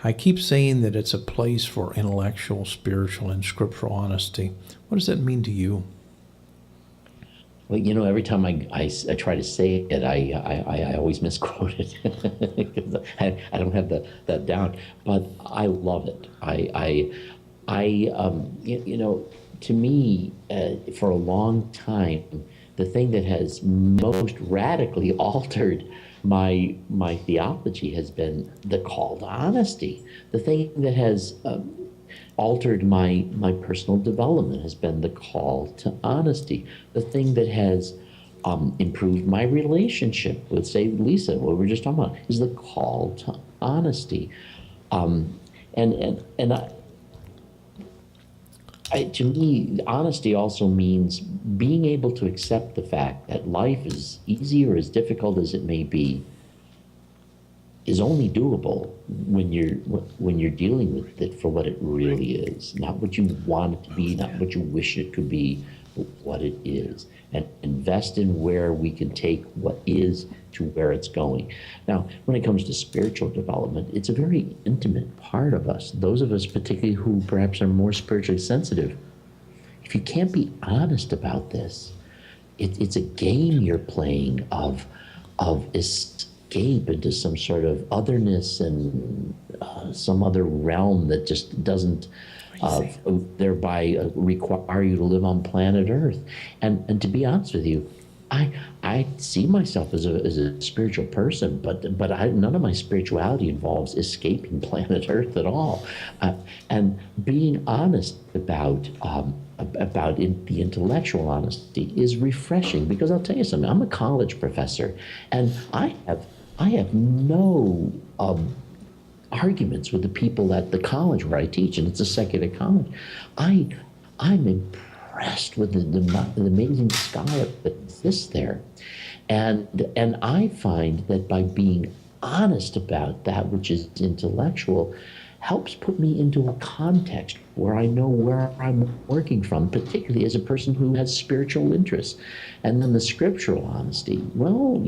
I keep saying that it's a place for intellectual, spiritual, and scriptural honesty. What does that mean to you? Well, every time I try to say it, I always misquote it because I don't have that down. But I love it. To me, for a long time, the thing that has most radically altered my theology has been the call to honesty. The thing that has altered my personal development has been the call to honesty. The thing that has improved my relationship with, say, Lisa, what we were just talking about, is the call to honesty. To me, honesty also means being able to accept the fact that life, is easy or as difficult as it may be, is only doable when you're dealing with it for what it really is, not what you want it to be, not what you wish it could be, but what it is, and invest in where we can take what is to where it's going. Now, when it comes to spiritual development, it's a very intimate part of us. Those of us particularly who perhaps are more spiritually sensitive, if you can't be honest about this, it's a game you're playing of escape into some sort of otherness and some other realm that just doesn't thereby require you to live on planet Earth. And to be honest with you, I see myself as a spiritual person, but none of my spirituality involves escaping planet Earth at all. And being honest about the intellectual honesty is refreshing, because I'll tell you something. I'm a college professor, and I have no arguments with the people at the college where I teach, and it's a secular college. I'm impressed with the amazing scholar that exists there, and I find that by being honest about that which is intellectual helps put me into a context where I know where I'm working from, particularly as a person who has spiritual interests. And then the scriptural honesty, well,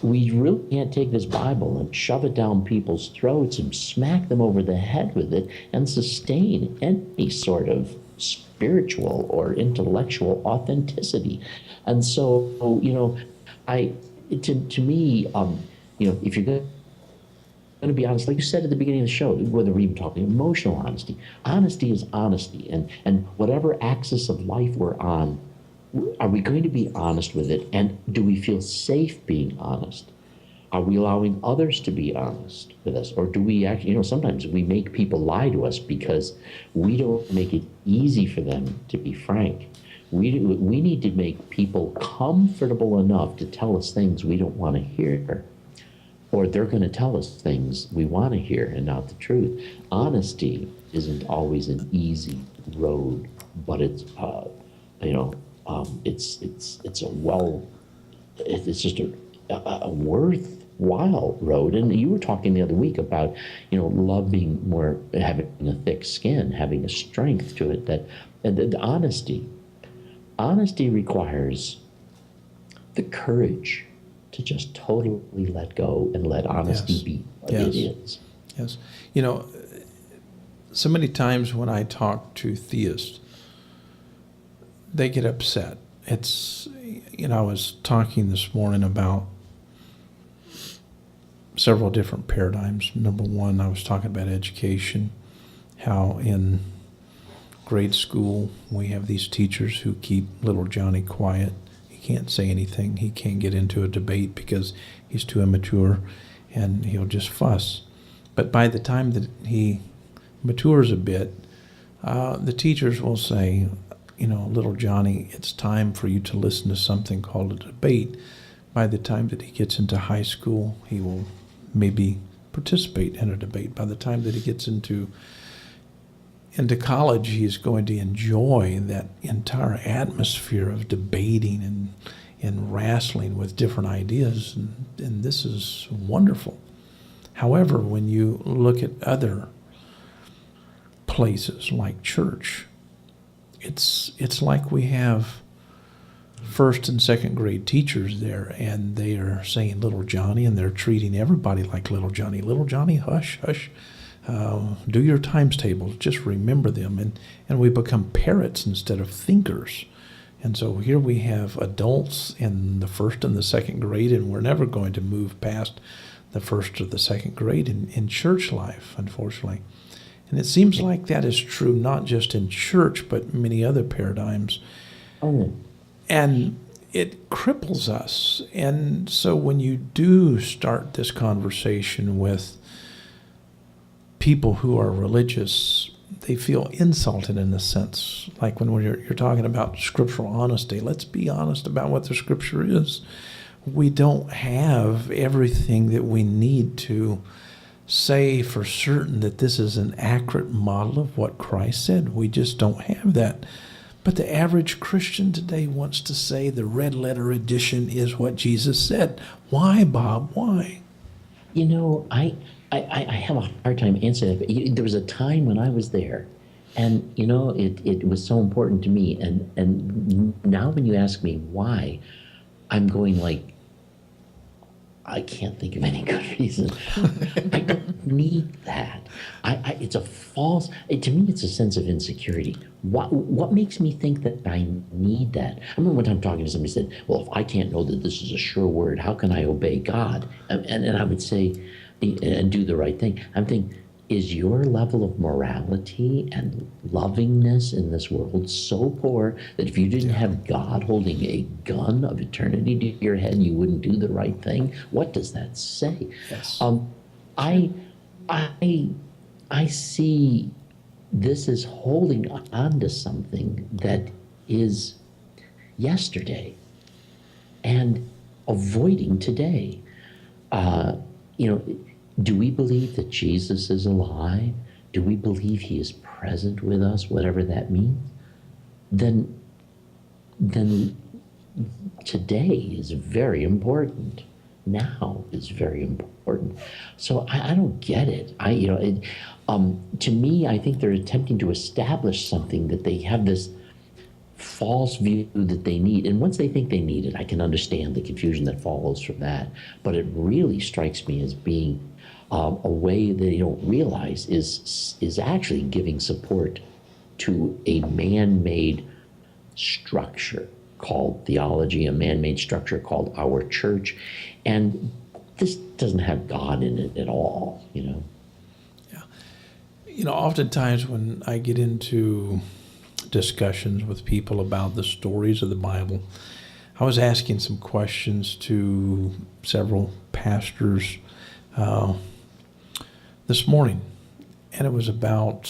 we really can't take this Bible and shove it down people's throats and smack them over the head with it and sustain any sort of spiritual or intellectual authenticity. And so, to me, if you're going to be honest, like you said at the beginning of the show, whether we're even talking emotional honesty is honesty, and whatever axis of life we're on, are we going to be honest with it? And do we feel safe being honest? Are we allowing others to be honest with us? Or do we actually, sometimes we make people lie to us because we don't make it easy for them to be frank. We need to make people comfortable enough to tell us things we don't want to hear, or they're going to tell us things we want to hear and not the truth. Honesty isn't always an easy road, but it's just a worthwhile road. And you were talking the other week about love being more, having a thick skin, having a strength to it. And the honesty requires the courage to just totally let go and let honesty be what it is. Yes. So many times when I talk to theists, they get upset. I was talking this morning about several different paradigms. Number one, I was talking about education, how in grade school we have these teachers who keep little Johnny quiet. He can't say anything. He can't get into a debate because he's too immature, and he'll just fuss. But by the time that he matures a bit, the teachers will say, little Johnny, it's time for you to listen to something called a debate. By the time that he gets into high school, he will maybe participate in a debate. By the time that he gets into college, he's going to enjoy that entire atmosphere of debating and wrestling with different ideas, and this is wonderful. However, when you look at other places like church, it's like we have first and second grade teachers there, and they are saying little Johnny, and they're treating everybody like little Johnny. Little Johnny, hush, hush. Do your times tables. Just remember them. And we become parrots instead of thinkers. And so here we have adults in the first and the second grade, and we're never going to move past the first or the second grade in church life, unfortunately. And it seems like that is true not just in church, but many other paradigms. Oh, And it cripples us. And so when you do start this conversation with people who are religious, they feel insulted in a sense. Like when you're talking about scriptural honesty, let's be honest about what the scripture is. We don't have everything that we need to say for certain that this is an accurate model of what Christ said. We just don't have that. But the average Christian today wants to say the red letter edition is what Jesus said. Why, Bob? Why? you know, I have a hard time answering that. There was a time when I was there, and it was so important to me. And now when you ask me why, I'm going like, I can't think of any good reason. I don't need that. It's a false. To me, it's a sense of insecurity. What makes me think that I need that? I remember one time talking to somebody who said, "Well, if I can't know that this is a sure word, how can I obey God?" And I would say, and do the right thing. I'm thinking, is your level of morality and lovingness in this world so poor that if you didn't have God holding a gun of eternity to your head, you wouldn't do the right thing? What does that say? Yes. I see this as holding on to something that is yesterday and avoiding today. Do we believe that Jesus is alive? Do we believe he is present with us, whatever that means? Then today is very important. Now is very important. So I don't get it. To me, I think they're attempting to establish something that they have this false view that they need. And once they think they need it, I can understand the confusion that follows from that. But it really strikes me as being a way that they don't realize is actually giving support to a man-made structure called theology, a man-made structure called our church. And this doesn't have God in it at all, Yeah. Oftentimes when I get into discussions with people about the stories of the Bible, I was asking some questions to several pastors this morning, and it was about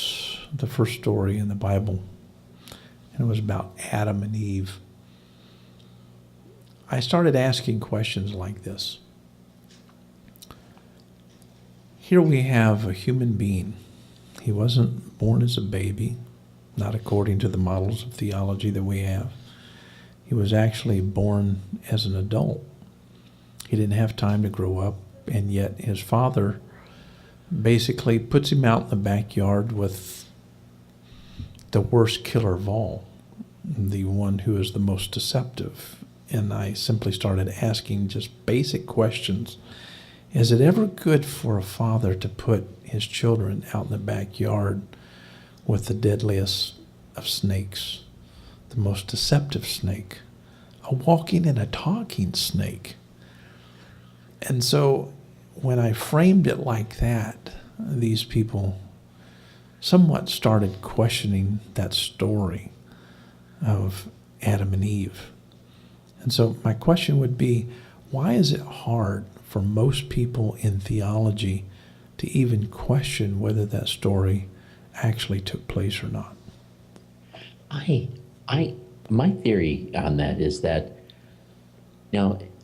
the first story in the Bible, and it was about Adam and Eve. I started asking questions like this. Here we have a human being. He wasn't born as a baby, not according to the models of theology that we have. He was actually born as an adult. He didn't have time to grow up, and yet his father basically puts him out in the backyard with the worst killer of all, the one who is the most deceptive. And I simply started asking just basic questions. Is it ever good for a father to put his children out in the backyard with the deadliest of snakes, the most deceptive snake, a walking and a talking snake? And so when I framed it like that, these people somewhat started questioning that story of Adam and Eve. And so my question would be, why is it hard for most people in theology to even question whether that story actually took place or not? My theory on that is that,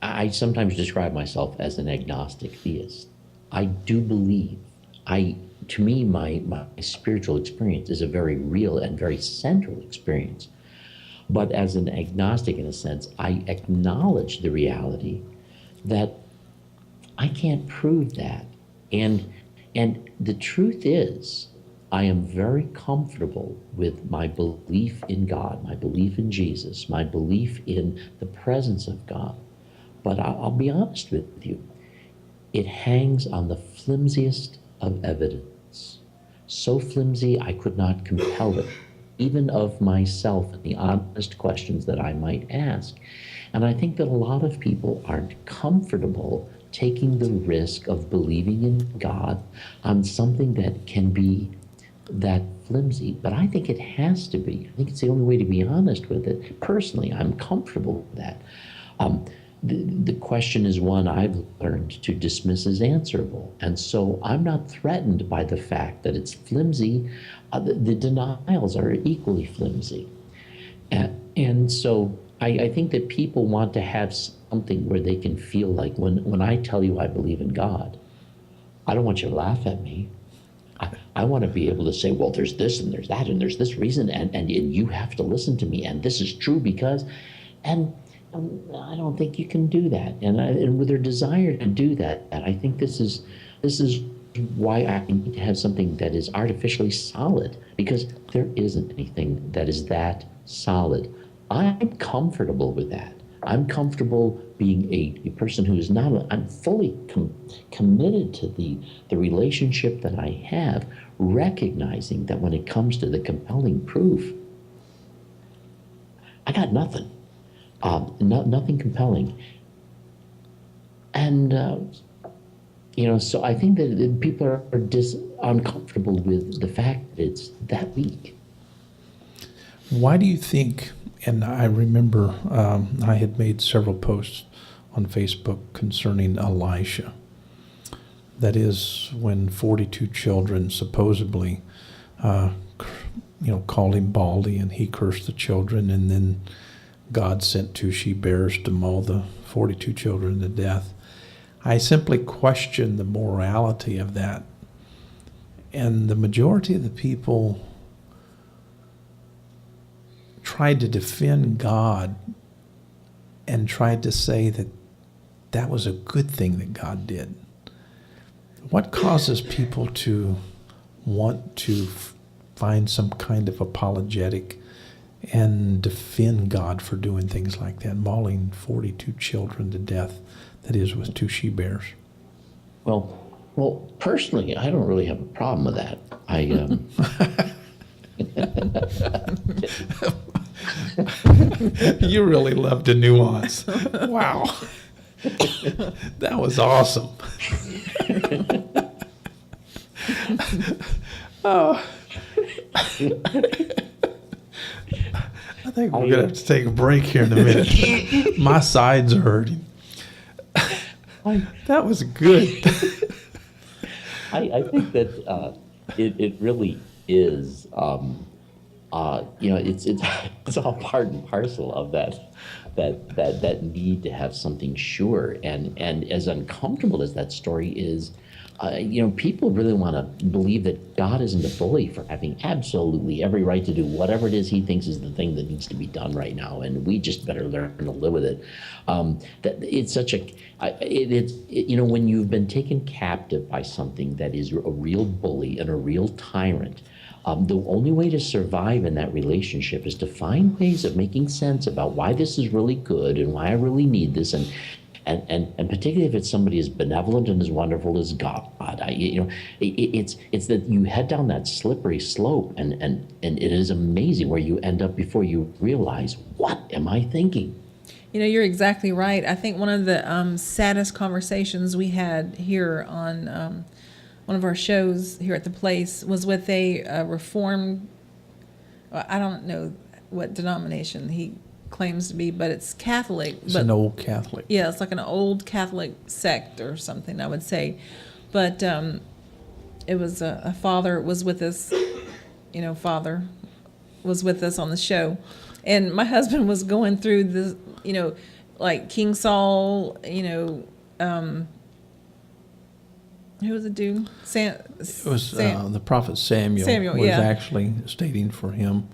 I sometimes describe myself as an agnostic theist. I do believe, to me, my spiritual experience is a very real and very central experience. But as an agnostic, in a sense, I acknowledge the reality that I can't prove that. And the truth is, I am very comfortable with my belief in God, my belief in Jesus, my belief in the presence of God. But I'll be honest with you, it hangs on the flimsiest of evidence. So flimsy I could not compel it, even of myself, and the honest questions that I might ask. And I think that a lot of people aren't comfortable taking the risk of believing in God on something that can be that flimsy, but I think it has to be. I think it's the only way to be honest with it. Personally, I'm comfortable with that. Um, the question is one I've learned to dismiss as answerable. And so I'm not threatened by the fact that it's flimsy. The denials are equally flimsy. And so I think that people want to have something where they can feel like when I tell you I believe in God, I don't want you to laugh at me. I want to be able to say, well, there's this and there's that and there's this reason and you have to listen to me and this is true because, and I don't think you can do that. And with their desire to do that, and I think this is why I need to have something that is artificially solid, because there isn't anything that is that solid. I'm comfortable with that. I'm comfortable being a person who is not, I'm fully committed to the relationship that I have, recognizing that when it comes to the compelling proof, I got nothing, nothing compelling. And, so I think that people are uncomfortable with the fact that it's that weak. Why do you think, and I remember I had made several posts on Facebook concerning Elisha. That is when 42 children supposedly, called him baldy and he cursed the children, and then God sent 2 she-bears to maul the 42 children to death. I simply question the morality of that. And the majority of the people tried to defend God and tried to say that that was a good thing that God did. What causes people to want to find some kind of apologetic and defend God for doing things like that, mauling 42 children to death, that is, with 2 she-bears? Well, personally, I don't really have a problem with that. You really love the nuance. Wow. That was awesome. Oh. I think we're going to have to take a break here in a minute. My sides are hurting. That was good. I think that it really is. It's all part and parcel of that need to have something sure. And as uncomfortable as that story is, people really want to believe that God isn't a bully for having absolutely every right to do whatever it is he thinks is the thing that needs to be done right now, and we just better learn to live with it. That it's such a, when you've been taken captive by something that is a real bully and a real tyrant, the only way to survive in that relationship is to find ways of making sense about why this is really good and why I really need this, and particularly if it's somebody as benevolent and as wonderful as God. It's that you head down that slippery slope, and it is amazing where you end up before you realize, what am I thinking? You're exactly right. I think one of the saddest conversations we had here on one of our shows here at the place was with a Reformed, I don't know what denomination he claims to be, but it's Catholic. It's an old Catholic. Yeah, it's like an old Catholic sect or something, I would say. But it was a father was with us, father was with us on the show. And my husband was going through this, like King Saul, who was the dude? It was the prophet Samuel was actually stating for him,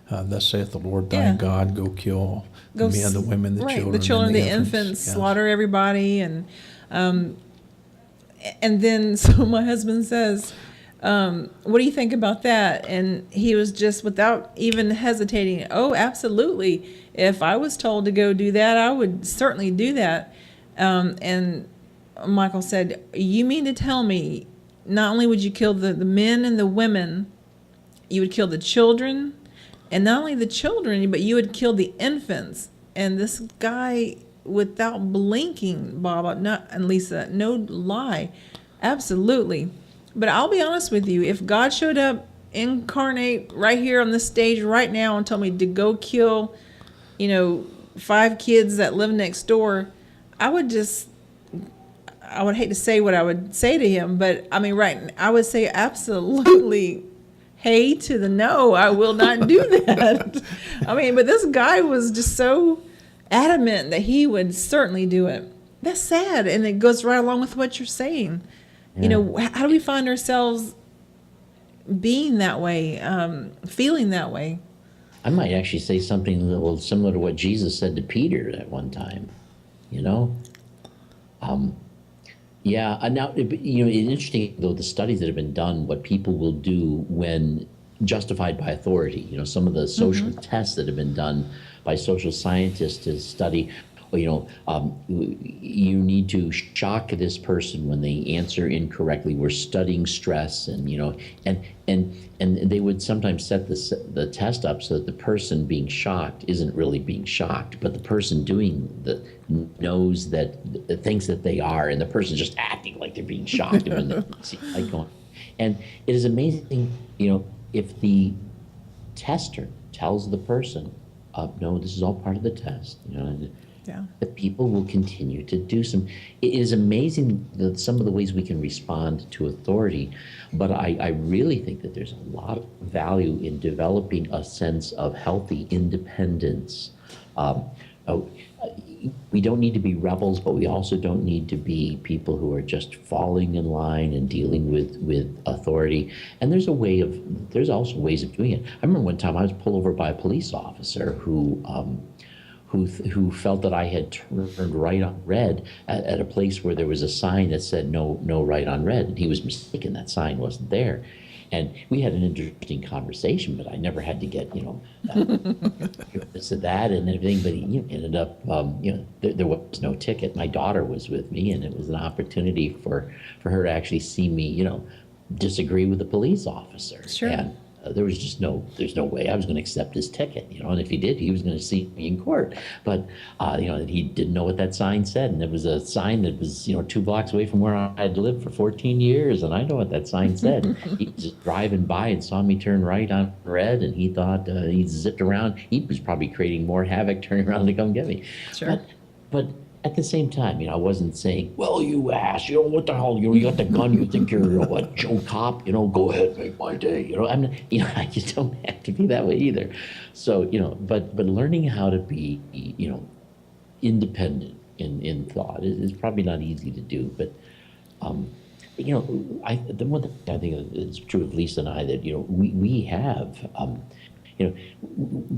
thus saith the Lord thy God, go kill the men, the women, the children, the infants, slaughter everybody. And then, so my husband says, What do you think about that? And he was just, without even hesitating, oh, absolutely. If I was told to go do that, I would certainly do that. And Michael said, you mean to tell me not only would you kill the men and the women, you would kill the children, and not only the children, but you would kill the infants. And this guy, without blinking, Bob, not, and Lisa, no lie, absolutely. But I'll be honest with you, if God showed up incarnate right here on this stage right now and told me to go kill, 5 kids that live next door, I would hate to say what I would say to him, but I mean, right, I would say absolutely, hey to the no, I will not do that. I mean, but this guy was just so adamant that he would certainly do it. That's sad, and it goes right along with what you're saying. Yeah. How do we find ourselves being that way, feeling that way? I might actually say something a little similar to what Jesus said to Peter at one time, you know? Yeah, and now, it's interesting, though, the studies that have been done, what people will do when justified by authority, some of the social tests that have been done by social scientists to study, you need to shock this person when they answer incorrectly. We're studying stress, and and they would sometimes set the test up so that the person being shocked isn't really being shocked, but the person doing knows that thinks that they are, and the person's just acting like they're being shocked. And they see like going, and it is amazing, if the tester tells the person, no, this is all part of the test, Yeah. that people will continue to do some. It is amazing that some of the ways we can respond to authority, but I really think that there's a lot of value in developing a sense of healthy independence. We don't need to be rebels, but we also don't need to be people who are just falling in line and dealing with authority. And there's also ways of doing it. I remember one time I was pulled over by a police officer who felt that I had turned right on red at a place where there was a sign that said no right on red, and he was mistaken. That sign wasn't there. And we had an interesting conversation, but I never had to get, this and that and everything. But he ended up, there was no ticket. My daughter was with me, and it was an opportunity for her to actually see me, disagree with the police officer. Sure. And there's no way I was going to accept his ticket, and if he did, he was going to see me in court. But, he didn't know what that sign said. And it was a sign that was, 2 blocks away from where I had lived for 14 years. And I know what that sign said. He was just driving by and saw me turn right on red. And he thought he zipped around. He was probably creating more havoc turning around to come get me. Sure. But at the same time, I wasn't saying, well, you ass, what the hell, you got the gun, you think you're a Joe cop, go ahead, make my day, I just don't have to be that way either. So, but learning how to be, independent in thought is probably not easy to do, but, the one thing I think is true of Lisa and I, that, we have,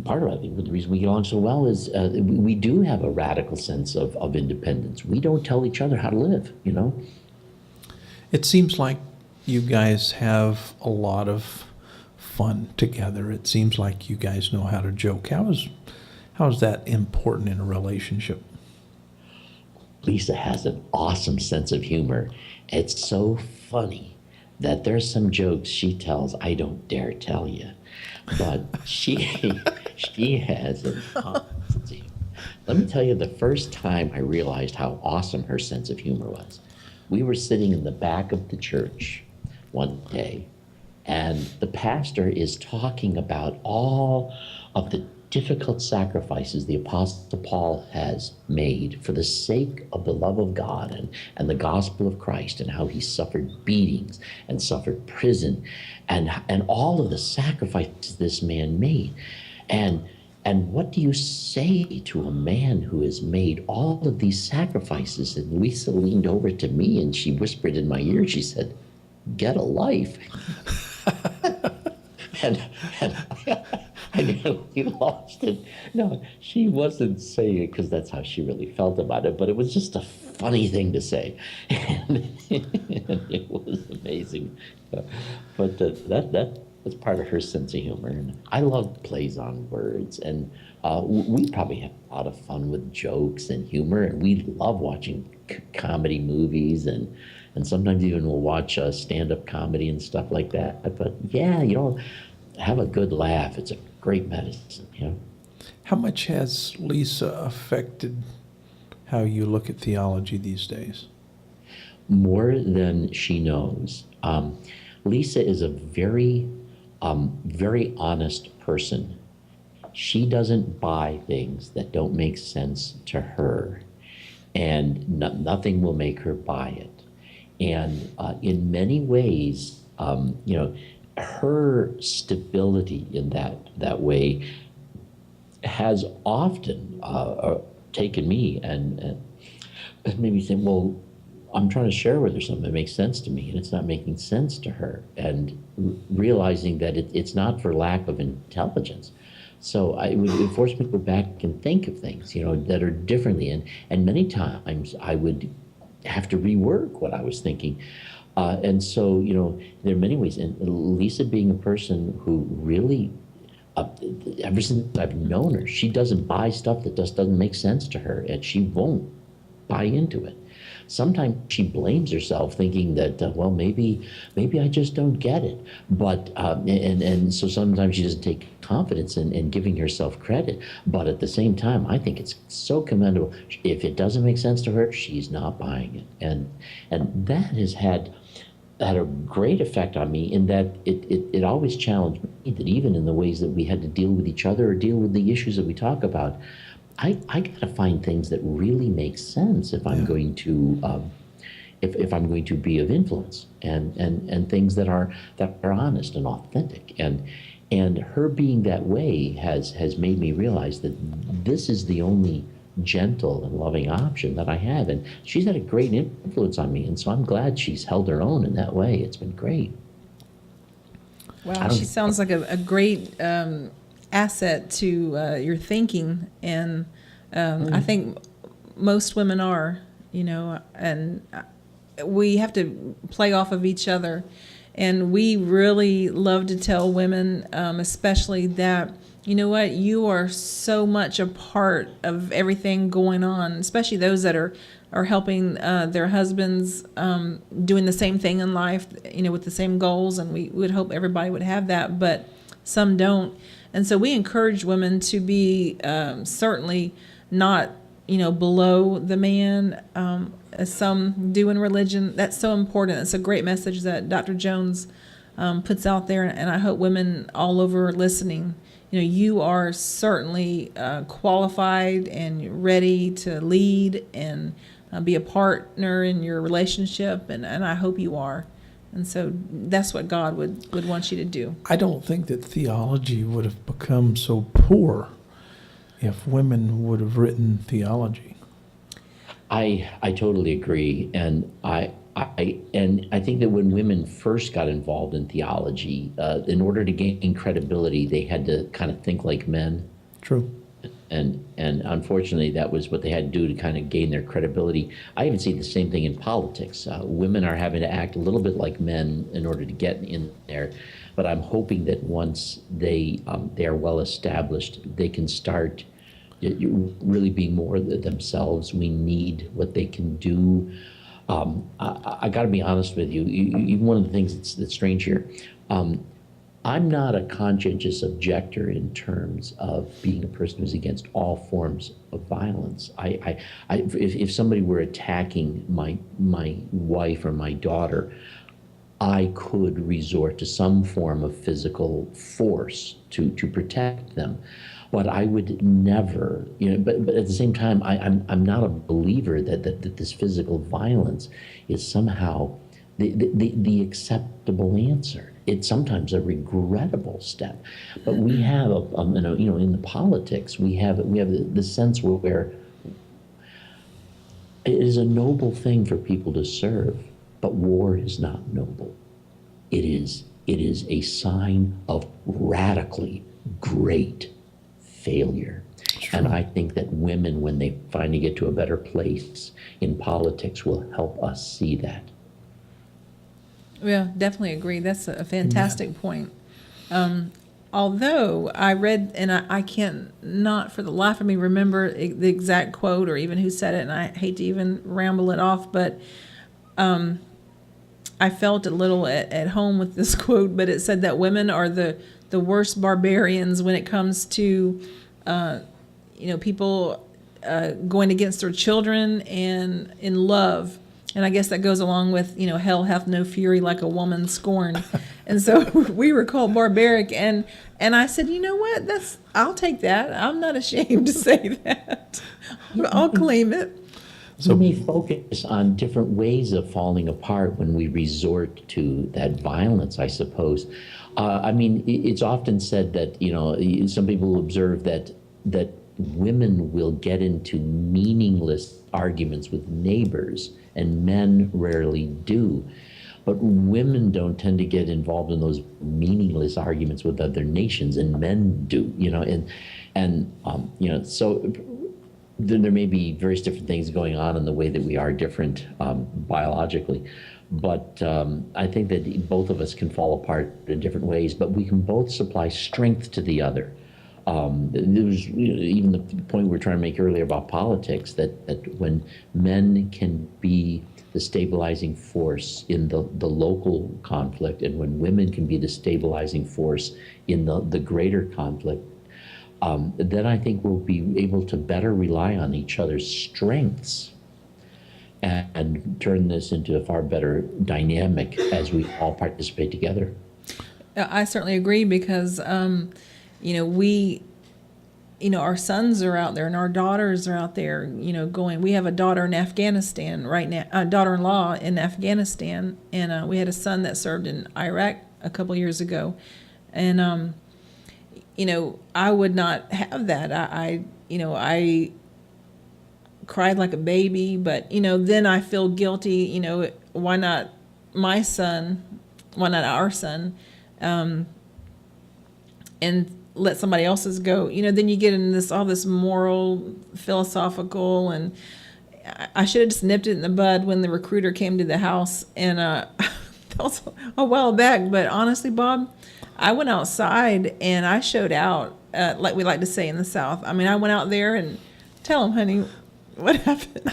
part of it, I think, the reason we get along so well is we do have a radical sense of independence. We don't tell each other how to live, It seems like you guys have a lot of fun together. It seems like you guys know how to joke. How is that important in a relationship? Lisa has an awesome sense of humor. It's so funny that there's some jokes she tells I don't dare tell you. But she has an awesome sense of humor. Let me tell you, the first time I realized how awesome her sense of humor was, we were sitting in the back of the church one day, and the pastor is talking about all of the difficult sacrifices the Apostle Paul has made for the sake of the love of God and the gospel of Christ, and how he suffered beatings and suffered prison and all of the sacrifices this man made. And what do you say to a man who has made all of these sacrifices? And Lisa leaned over to me and she whispered in my ear, she said, "Get a life." and I nearly lost it. No, she wasn't saying it because that's how she really felt about it, but it was just a funny thing to say. And it was amazing. But that's part of her sense of humor. And I love plays on words. And we probably have a lot of fun with jokes and humor. And we love watching comedy movies. And sometimes even we'll watch stand-up comedy and stuff like that. But yeah, have a good laugh. It's a great medicine. How much has Lisa affected how you look at theology these days? More than she knows. Lisa is a very, very honest person. She doesn't buy things that don't make sense to her, and nothing will make her buy it. And in many ways, her stability in that way has often taken me and made me think, well, I'm trying to share with her something that makes sense to me, and it's not making sense to her, and realizing that it's not for lack of intelligence. So it forced me to go back and think of things, that are differently, and many times I would have to rework what I was thinking. And so, there are many ways, and Lisa being a person who really, ever since I've known her, she doesn't buy stuff that just doesn't make sense to her, and she won't buy into it. Sometimes she blames herself, thinking that, well, maybe I just don't get it. But and so sometimes she doesn't take confidence in giving herself credit. But at the same time, I think it's so commendable. If it doesn't make sense to her, she's not buying it, and that has had a great effect on me, in that it always challenged me, that even in the ways that we had to deal with each other or deal with the issues that we talk about, I got to find things that really make sense if I'm going to if I'm going to be of influence, and things that are honest and authentic, and her being that way has made me realize that this is the only gentle and loving option that I have, and she's had a great influence on me, and so I'm glad she's held her own in that way. It's been great. Wow, she sounds like a great asset to your thinking, and I think most women are, and we have to play off of each other, and we really love to tell women, especially that, you know what, you are so much a part of everything going on, especially those that are helping their husbands doing the same thing in life, with the same goals, and we would hope everybody would have that, but some don't. And so we encourage women to be certainly not, below the man, as some do in religion. That's so important. It's a great message that Dr. Jones puts out there, and I hope women all over are listening. You are certainly qualified and ready to lead and be a partner in your relationship, and I hope you are. And so that's what God would want you to do. I don't think that theology would have become so poor if women would have written theology. I totally agree, and I think that when women first got involved in theology, in order to gain credibility, they had to kind of think like men. True. And unfortunately, that was what they had to do to kind of gain their credibility. I even see the same thing in politics. Women are having to act a little bit like men in order to get in there. But I'm hoping that once they are well established, they can start really being more themselves. We need what they can do. I got to be honest with you. Even one of the things that's strange here. I'm not a conscientious objector in terms of being a person who's against all forms of violence. If somebody were attacking my wife or my daughter, I could resort to some form of physical force to protect them. But I would never, but at the same time, I'm not a believer that this physical violence is somehow the acceptable answer. It's sometimes a regrettable step, but we have in the politics we have the sense where it is a noble thing for people to serve, but war is not noble. It is a sign of radically great failure. And I think that women, when they finally get to a better place in politics, will help us see that. Yeah, definitely agree. That's a fantastic point. Although I read, and I can't not for the life of me remember the exact quote or even who said it, and I hate to even ramble it off, but I felt a little at home with this quote, but it said that women are the worst barbarians when it comes to, people going against their children and in love. And I guess that goes along with, hell hath no fury like a woman scorned. And so we were called barbaric. And I said, you know what? I'll take that. I'm not ashamed to say that. I'll claim it. So we may focus on different ways of falling apart when we resort to that violence, I suppose. It's often said that, some people observe that women will get into meaningless arguments with neighbors, and men rarely do. But women don't tend to get involved in those meaningless arguments with other nations, and men do. So there may be various different things going on in the way that we are different biologically. But I think that both of us can fall apart in different ways, but we can both supply strength to the other. There was even the point we were trying to make earlier about politics, that when men can be the stabilizing force in the local conflict, and when women can be the stabilizing force in the greater conflict, then I think we'll be able to better rely on each other's strengths and turn this into a far better dynamic as we all participate together. I certainly agree because, our sons are out there and our daughters are out there, going. We have a daughter in Afghanistan right now, a daughter-in-law in Afghanistan, and we had a son that served in Iraq a couple years ago. And, I would not have that. I cried like a baby, but, then I feel guilty, why not my son, why not our son, and let somebody else's go. Then you get in this all this moral, philosophical, and I should have just nipped it in the bud when the recruiter came to the house, and that was a while back. But honestly, Bob, I went outside and I showed out, like we like to say in the South. I went out there and tell him, honey, what happened?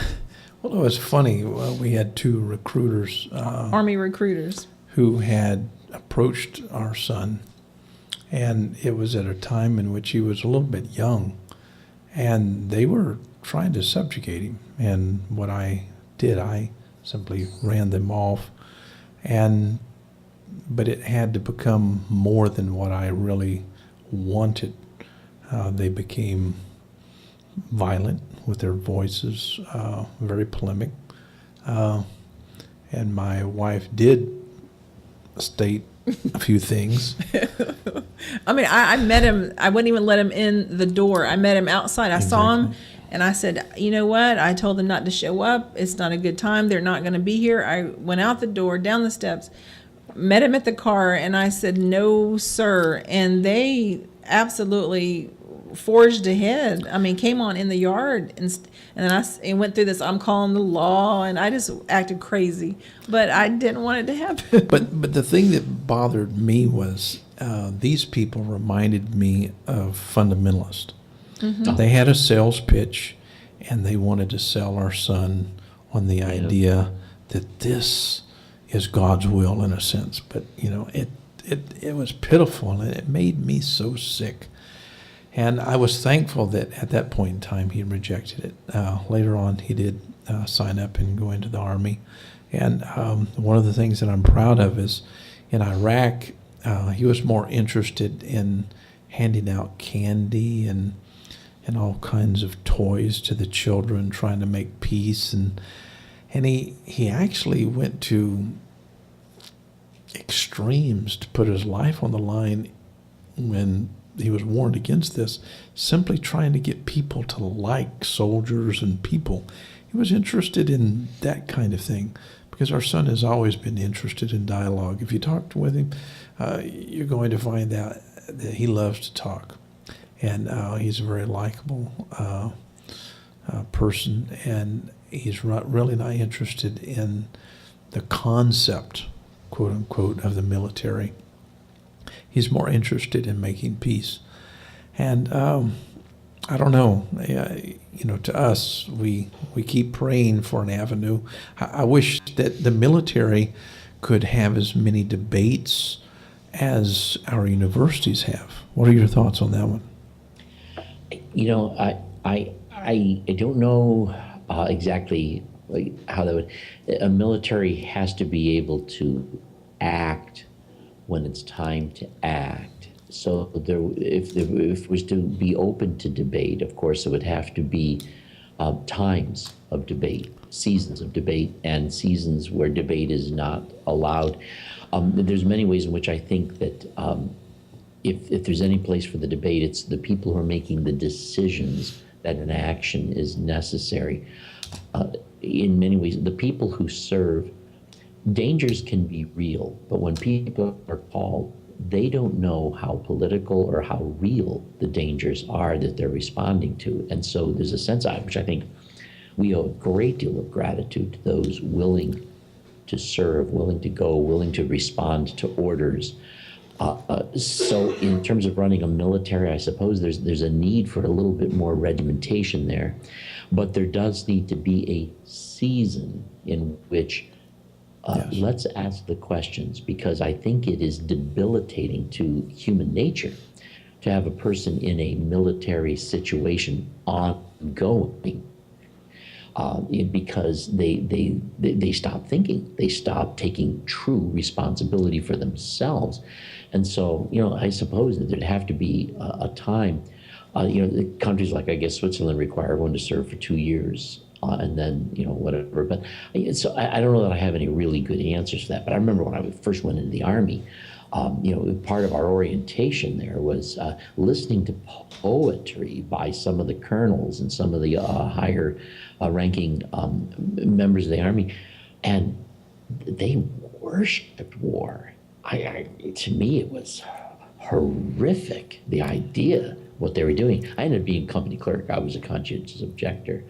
Well, it was funny. We had two recruiters, Army recruiters, who had approached our son. And it was at a time in which he was a little bit young, and they were trying to subjugate him. And what I did, I simply ran them off. But it had to become more than what I really wanted. They became violent with their voices, very polemic. And my wife did state a few things. I met him. I wouldn't even let him in the door. I met him outside. I saw him, and I said, you know what? I told them not to show up. It's not a good time. They're not going to be here. I went out the door, down the steps, met him at the car, and I said, no, sir. And they absolutely forged ahead. Came on in the yard, and I went through this. I'm calling the law, and I just acted crazy, but I didn't want it to happen. But the thing that bothered me was these people reminded me of fundamentalists. Mm-hmm. They had a sales pitch, and they wanted to sell our son on the idea that this is God's will in a sense. But it was pitiful, and it made me so sick. And I was thankful that at that point in time he rejected it. Later on, he did sign up and go into the Army. And one of the things that I'm proud of is in Iraq, he was more interested in handing out candy and all kinds of toys to the children, trying to make peace. And he actually went to extremes to put his life on the line when he was warned against this, simply trying to get people to like soldiers and people. He was interested in that kind of thing because our son has always been interested in dialogue. If you talked with him, you're going to find out he loves to talk, and he's a very likable person, and he's really not interested in the concept, quote unquote, of the military. He's more interested in making peace. And I don't know, to us, we keep praying for an avenue. I wish that the military could have as many debates as our universities have. What are your thoughts on that one? I don't know exactly how that would. A military has to be able to act when it's time to act. So if it was to be open to debate, of course, it would have to be times of debate, seasons of debate, and seasons where debate is not allowed. There's many ways in which I think that if there's any place for the debate, it's the people who are making the decisions that an action is necessary. In many ways, the people who serve, dangers can be real, but when people are called, they don't know how political or how real the dangers are that they're responding to. And so there's a sense of which I think we owe a great deal of gratitude to those willing to serve, willing to go, willing to respond to orders. So in terms of running a military, I suppose there's a need for a little bit more regimentation there, but there does need to be a season in which Yes. let's ask the questions, because I think it is debilitating to human nature to have a person in a military situation ongoing. Because they stop thinking, they stop taking true responsibility for themselves. And so, I suppose that there'd have to be a time, the countries like, I guess, Switzerland require everyone to serve for 2 years. And then, whatever. But so I don't know that I have any really good answers for that. But I remember when I first went into the Army, part of our orientation there was listening to poetry by some of the colonels and some of the higher ranking members of the Army. And they worshiped war. To me, it was horrific, the idea, what they were doing. I ended up being company clerk. I was a conscientious objector.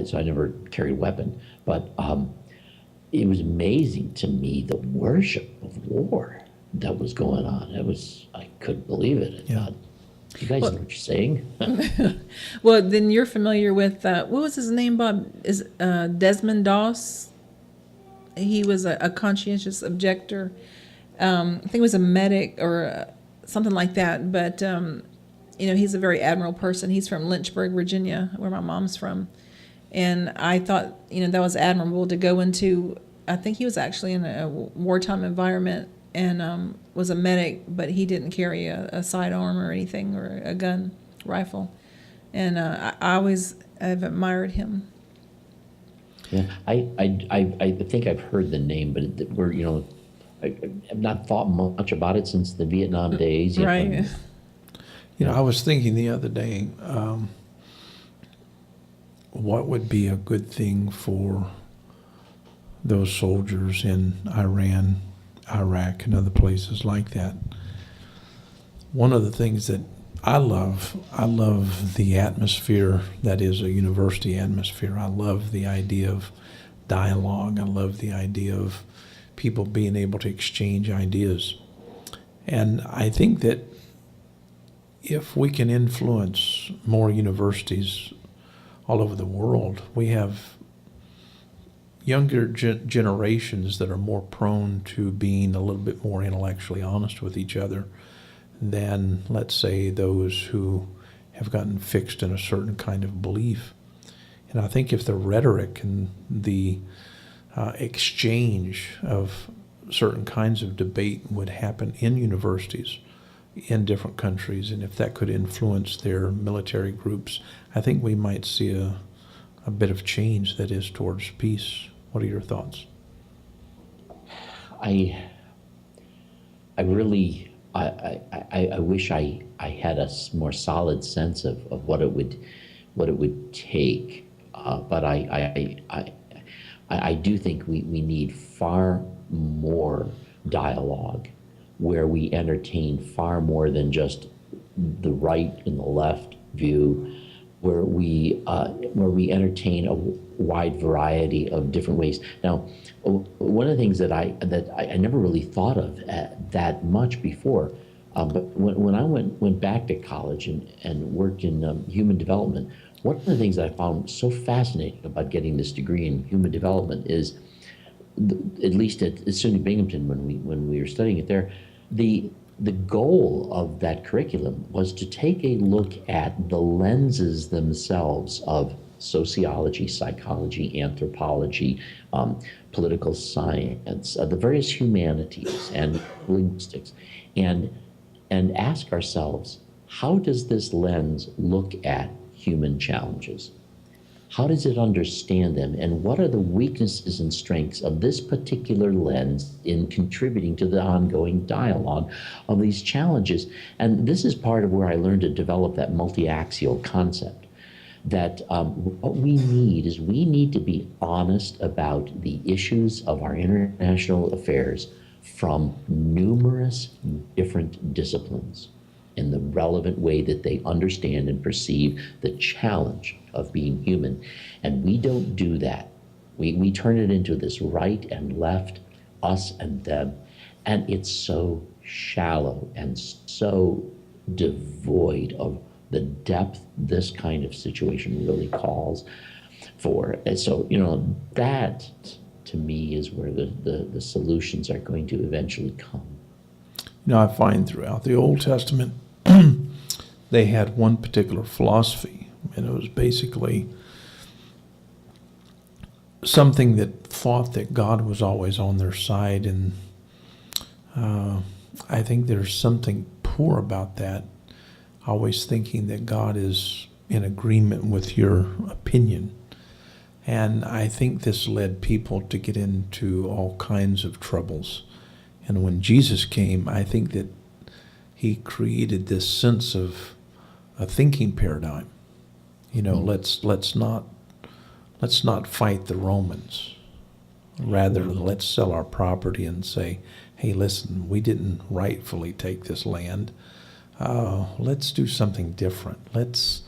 So I never carried a weapon, but it was amazing to me the worship of war that was going on. I couldn't believe it. I thought, you guys know what you're saying? Well, then you're familiar with, what was his name, Bob? Is Desmond Doss? He was a conscientious objector. I think he was a medic or something like that, but, he's a very admirable person. He's from Lynchburg, Virginia, where my mom's from. And I thought, that was admirable to go into. I think he was actually in a wartime environment and was a medic, but he didn't carry a sidearm or anything or a gun, rifle. And I always have admired him. Yeah, I think I've heard the name, but I've not thought much about it since the Vietnam days. Right. I was thinking the other day, what would be a good thing for those soldiers in Iran, Iraq, and other places like that? One of the things that I love the atmosphere that is a university atmosphere. I love the idea of dialogue. I love the idea of people being able to exchange ideas. And I think that if we can influence more universities all over the world, we have younger generations that are more prone to being a little bit more intellectually honest with each other than, let's say, those who have gotten fixed in a certain kind of belief. And I think if the rhetoric and the exchange of certain kinds of debate would happen in universities in different countries, and if that could influence their military groups, I think we might see a bit of change that is towards peace. What are your thoughts? I wish I had a more solid sense of what it would take, but I do think we need far more dialogue where we entertain far more than just the right and the left view, where we entertain a wide variety of different ways. Now, one of the things that I never really thought of that much before, but when I went back to college and worked in human development, one of the things I found so fascinating about getting this degree in human development is, at least at SUNY Binghamton when we were studying it there, the goal of that curriculum was to take a look at the lenses themselves of sociology, psychology, anthropology, political science, the various humanities and linguistics, and ask ourselves, how does this lens look at human challenges? How does it understand them? And what are the weaknesses and strengths of this particular lens in contributing to the ongoing dialogue of these challenges? And this is part of where I learned to develop that multi-axial concept, that what we need is we need to be honest about the issues of our international affairs from numerous different disciplines in the relevant way that they understand and perceive the challenge of being human. And we don't do that. We turn it into this right and left, us and them, and it's so shallow and so devoid of the depth this kind of situation really calls for. And so, that to me is where the solutions are going to eventually come. I find throughout the Old Testament, they had one particular philosophy, and it was basically something that thought that God was always on their side. And I think there's something poor about that, always thinking that God is in agreement with your opinion. And I think this led people to get into all kinds of troubles. And when Jesus came, I think that he created this sense of a thinking paradigm. Let's not fight the Romans. Rather, let's sell our property and say, hey, listen, we didn't rightfully take this land. Let's do something different. Let's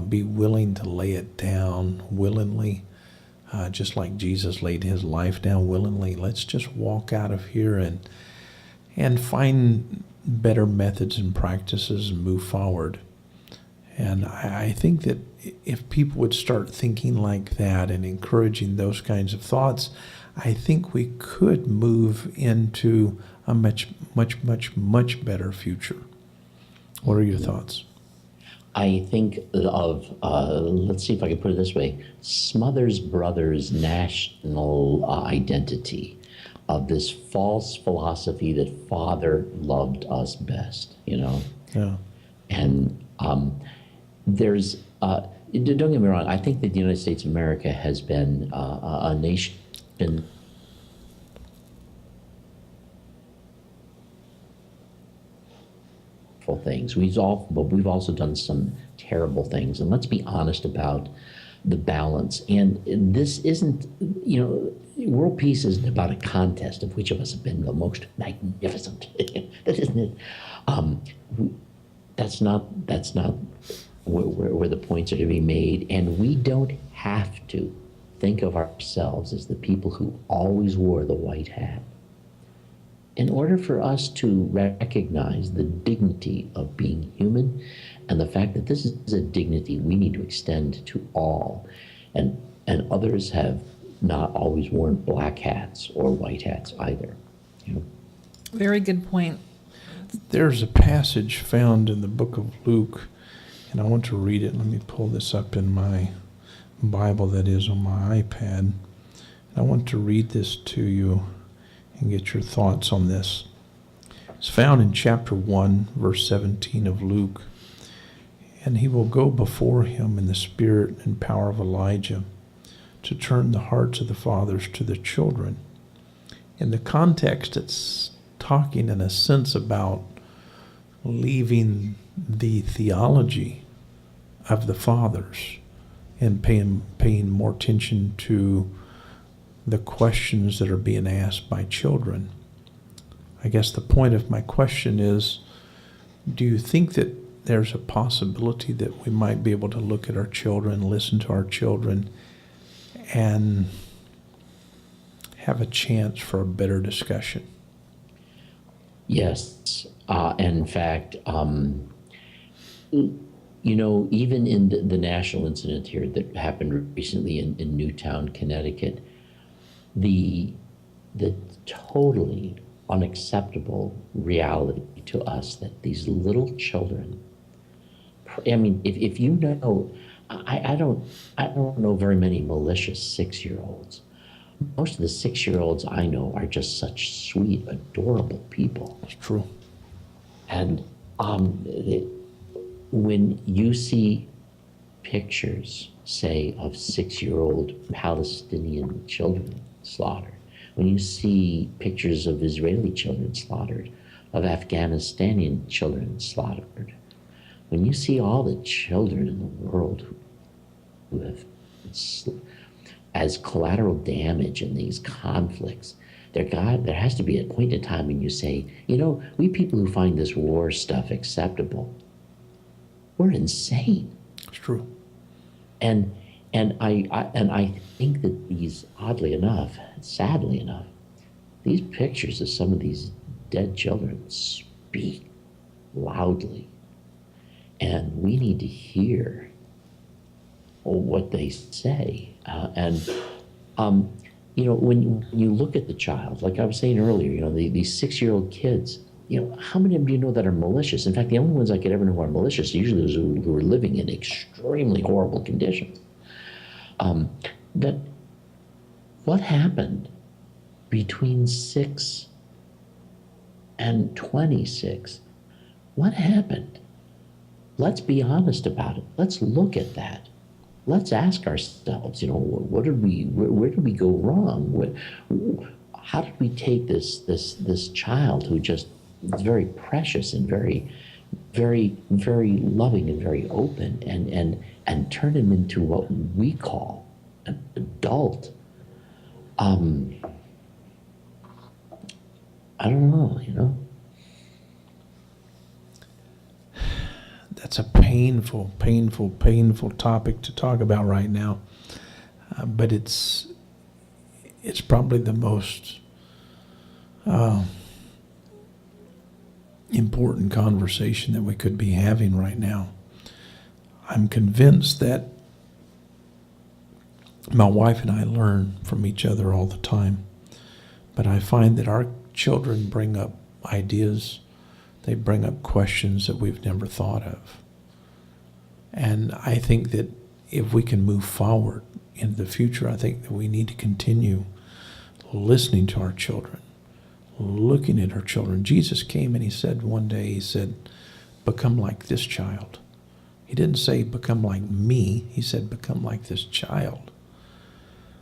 be willing to lay it down willingly, just like Jesus laid his life down willingly. Let's just walk out of here and find better methods and practices and move forward. And I think that if people would start thinking like that and encouraging those kinds of thoughts, I think we could move into a much, much, much, much better future. What are your thoughts? I think of, let's see if I can put it this way, Smothers Brothers' national identity of this false philosophy that Father loved us best, Yeah. And there's, don't get me wrong, I think that the United States of America has been a nation things. But we've also done some terrible things, and let's be honest about the balance. And this isn't, world peace isn't about a contest of which of us have been the most magnificent. That isn't it. That's not where the points are to be made, and we don't have to think of ourselves as the people who always wore the white hat. In order for us to recognize the dignity of being human and the fact that this is a dignity we need to extend to all, and others have not always worn black hats or white hats either. Very good point. There's a passage found in the book of Luke, and I want to read it. Let me pull this up in my Bible that is on my iPad. And I want to read this to you and get your thoughts on this. It's found in chapter 1, verse 17 of Luke. And he will go before him in the spirit and power of Elijah to turn the hearts of the fathers to the children. In the context, it's talking in a sense about leaving the theology of the fathers and paying more attention to the questions that are being asked by children. I guess the point of my question is, do you think that there's a possibility that we might be able to look at our children, listen to our children, and have a chance for a better discussion? Yes. In fact, even in the national incident here that happened recently in Newtown, Connecticut, the totally unacceptable reality to us that these little children, I mean, if you know, I don't know very many malicious 6-year-olds. Most of the 6-year-olds I know are just such sweet, adorable people. It's true. And when you see pictures, say, of 6-year-old Palestinian children slaughtered, when you see pictures of Israeli children slaughtered, of Afghanistani children slaughtered, when you see all the children in the world who have as collateral damage in these conflicts, there has to be a point in time when you say, we people who find this war stuff acceptable, we're insane. It's true. And I think that these, oddly enough, sadly enough, these pictures of some of these dead children speak loudly, and we need to hear what they say. When you look at the child, like I was saying earlier, these 6-year-old kids, how many of them do you know that are malicious? In fact, the only ones I could ever know who are malicious are usually those who are living in extremely horrible conditions. That what happened between 6 and 26? What happened? Let's be honest about it. Let's look at that. Let's ask ourselves, where did we go wrong? How did we take this child who just is very precious and very, very, very loving and very open, and turn him into what we call an adult? I don't know. That's a painful, painful, painful topic to talk about right now. But it's probably the most important conversation that we could be having right now. I'm convinced that my wife and I learn from each other all the time. But I find that our children bring up ideas. They bring up questions that we've never thought of. And I think that if we can move forward into the future, I think that we need to continue listening to our children, looking at our children. Jesus came and he said one day, he said, become like this child. He didn't say become like me. He said become like this child.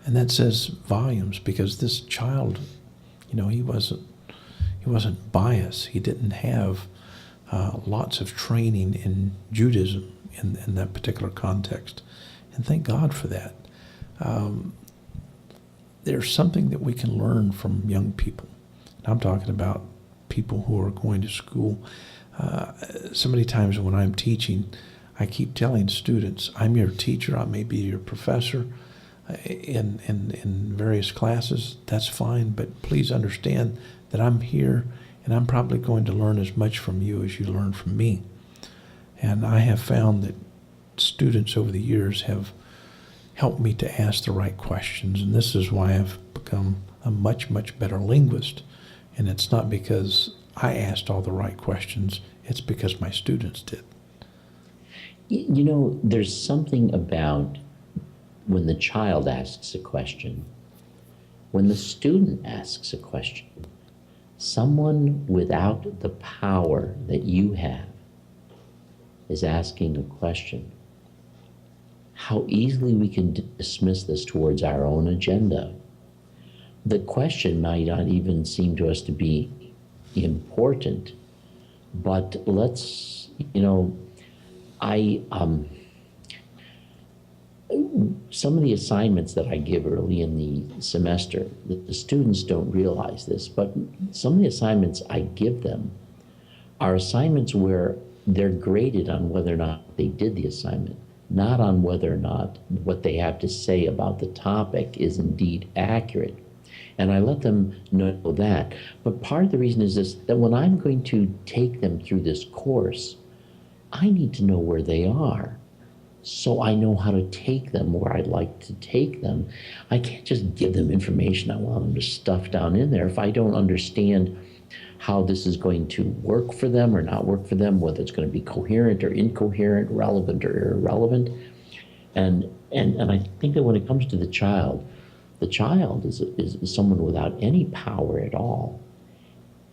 And that says volumes, because this child, he wasn't biased. He didn't have lots of training in Judaism in that particular context. And thank God for that. There's something that we can learn from young people. And I'm talking about people who are going to school. So many times when I'm teaching, I keep telling students, I'm your teacher, I may be your professor in various classes. That's fine, but please understand that I'm here and I'm probably going to learn as much from you as you learn from me. And I have found that students over the years have helped me to ask the right questions, and this is why I've become a much, much better linguist. And it's not because I asked all the right questions, it's because my students did. There's something about when the child asks a question, when the student asks a question, someone without the power that you have is asking a question. How easily we can dismiss this towards our own agenda. The question might not even seem to us to be important, but let's, some of the assignments that I give early in the semester, the students don't realize this, but some of the assignments I give them are assignments where they're graded on whether or not they did the assignment, not on whether or not what they have to say about the topic is indeed accurate. And I let them know that. But part of the reason is this, that when I'm going to take them through this course, I need to know where they are, so I know how to take them where I'd like to take them. I can't just give them information I want them to stuff down in there if I don't understand how this is going to work for them or not work for them, whether it's going to be coherent or incoherent, relevant or irrelevant. And I think that when it comes to the child is someone without any power at all.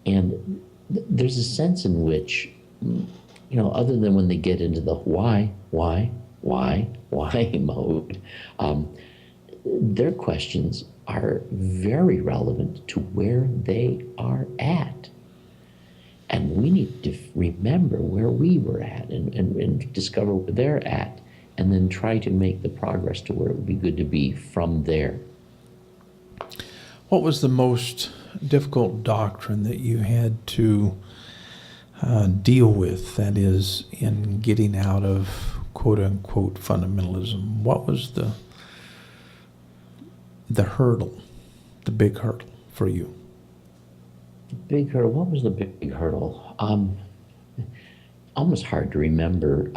And there's a sense in which, other than when they get into the why mode, their questions are very relevant to where they are at. And we need to remember where we were at and discover where they're at, and then try to make the progress to where it would be good to be from there. What was the most difficult doctrine that you had to deal with, that is, in getting out of quote-unquote fundamentalism? What was the hurdle, the big hurdle for you? Big hurdle. What was the big hurdle? Almost hard to remember.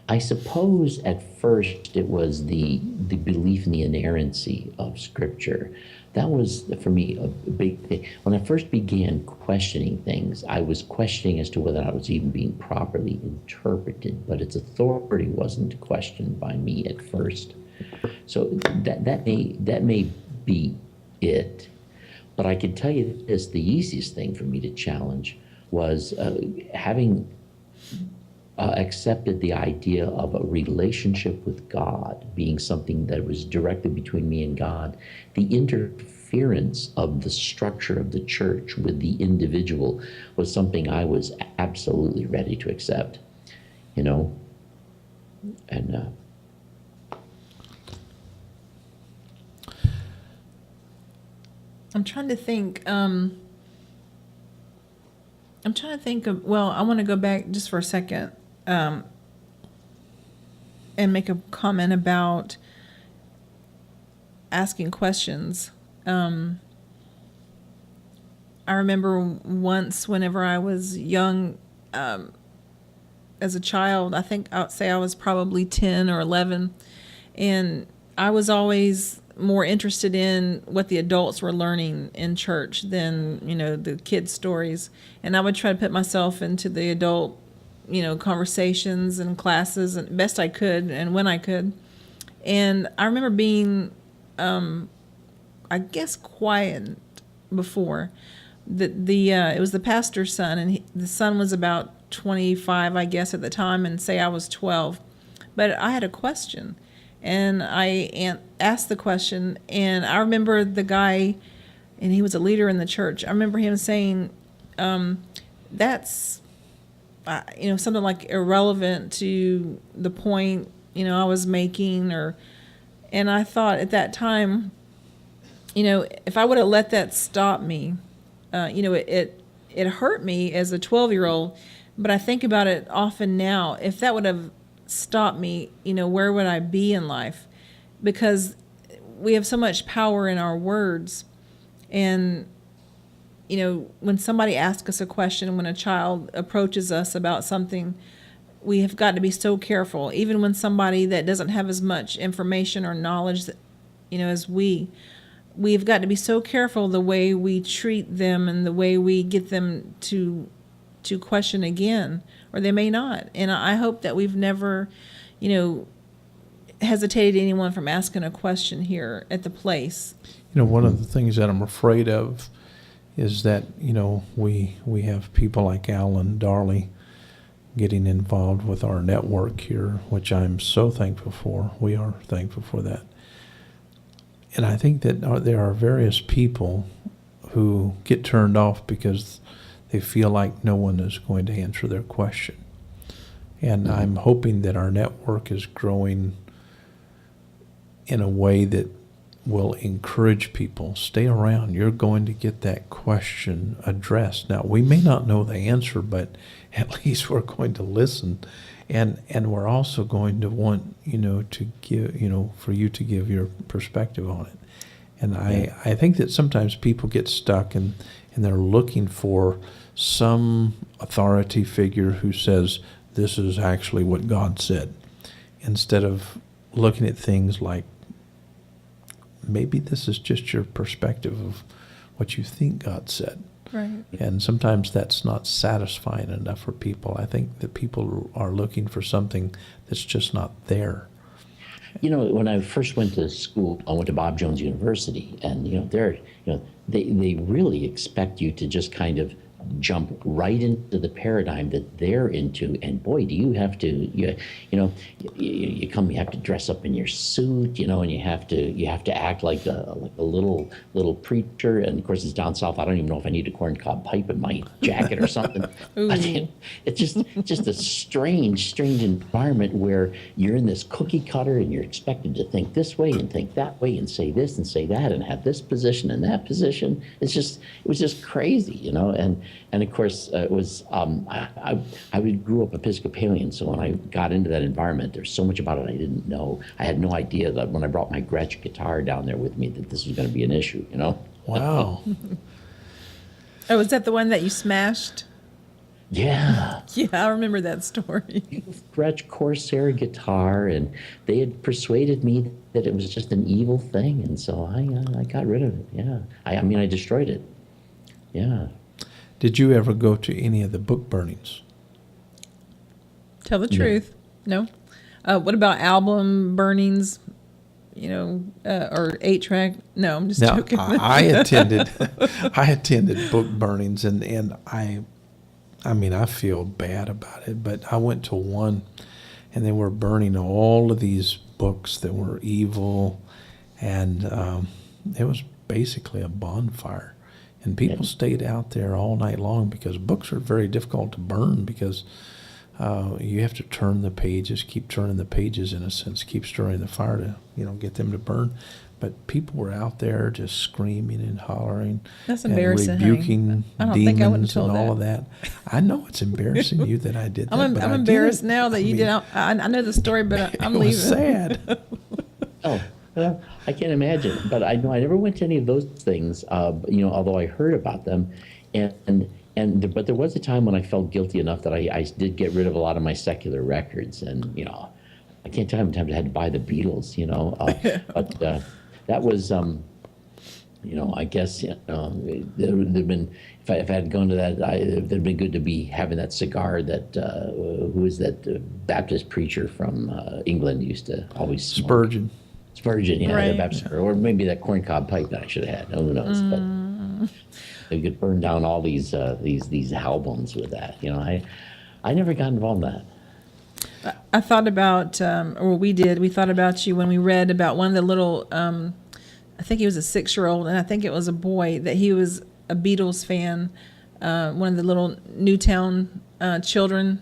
I suppose at first it was the belief in the inerrancy of Scripture. That was, for me, a big thing. When I first began questioning things, I was questioning as to whether or not it was even being properly interpreted, but its authority wasn't questioned by me at first. So that may be it. But I can tell you this, the easiest thing for me to challenge was having accepted the idea of a relationship with God being something that was directly between me and God. The interference of the structure of the church with the individual was something I was absolutely ready to accept, and I'm trying to think. Well, I want to go back just for a second and make a comment about asking questions. I remember once, whenever I was young, as a child, I think I would say I was probably 10 or 11, and I was always more interested in what the adults were learning in church than, the kids' stories. And I would try to put myself into the adult, conversations and classes and best I could and when I could. And I remember being, I guess, quiet before. It was the pastor's son, and the son was about 25, I guess, at the time, and say I was 12. But I had a question. And I asked the question, and I remember the guy, and he was a leader in the church. I remember him saying, that's, something like irrelevant to the point, I was making, and I thought at that time, if I would have let that stop me, it hurt me as a 12-year-old, but I think about it often now. If that would have stop me, where would I be in life? Because we have so much power in our words. And, when somebody asks us a question, when a child approaches us about something, we have got to be so careful. Even when somebody that doesn't have as much information or knowledge, as we've got to be so careful the way we treat them and the way we get them to question again, or they may not. And I hope that we've never, hesitated anyone from asking a question here at the place. One of the things that I'm afraid of is that, we have people like Alan Darley getting involved with our network here, which I'm so thankful for. We are thankful for that. And I think that there are various people who get turned off because they feel like no one is going to answer their question. And I'm hoping that our network is growing in a way that will encourage people. Stay around. You're going to get that question addressed. Now, we may not know the answer, but at least we're going to listen. And we're also going to want, to give, for you to give your perspective on it. And I think that sometimes people get stuck and they're looking for some authority figure who says, this is actually what God said, instead of looking at things like, maybe this is just your perspective of what you think God said. Right. And sometimes that's not satisfying enough for people. I think that people are looking for something that's just not there. When I first went to school, I went to Bob Jones University, and they really expect you to just kind of jump right into the paradigm that they're into, and boy, do you have to you have to dress up in your suit, and you have to act like a little preacher. And of course, it's down south. I don't even know if I need a corncob pipe in my jacket or something. It's just a strange environment where you're in this cookie cutter and you're expected to think this way and think that way and say this and say that and have this position and that position. It was just crazy, and of course, it was, I grew up Episcopalian, so when I got into that environment, there's so much about it I didn't know. I had no idea that when I brought my Gretsch guitar down there with me that this was going to be an issue, Wow. Oh, was that the one that you smashed? Yeah. Yeah, I remember that story. Gretsch Corsair guitar, and they had persuaded me that it was just an evil thing, and so I got rid of it, yeah. I mean, I destroyed it, yeah. Did you ever go to any of the book burnings? Tell the truth. No. What about album burnings? Or 8-track? No, I'm just joking. I attended book burnings, and I feel bad about it, but I went to one, and they were burning all of these books that were evil, and it was basically a bonfire. And people stayed out there all night long because books are very difficult to burn because you have to turn the pages, keep turning the pages in a sense, keep stirring the fire to, get them to burn. But people were out there just screaming and hollering. That's and embarrassing. rebuking I don't think I would have demons told and all that. of that. I know it's embarrassing you that I did that. I'm but I did embarrassed it. now that you did. I know the story, but I'm it leaving. was sad. Oh, I can't imagine. But I know I never went to any of those things. Although I heard about them, but there was a time when I felt guilty enough that I did get rid of a lot of my secular records, and I can't tell you how many times I had to buy the Beatles. But that was I guess there'd been if I had gone to that, it'd been good to be having that cigar that who is that Baptist preacher from England used to always smoke. Spurgeon, yeah, Right. the Baptist, or maybe that corncob pipe that I should have had. Who knows? But they could burn down all these albums with that. I never got involved in that. I thought about, we thought about you when we read about one of the little, I think he was a 6-year-old, and I think it was a boy, that he was a Beatles fan, one of the little Newtown children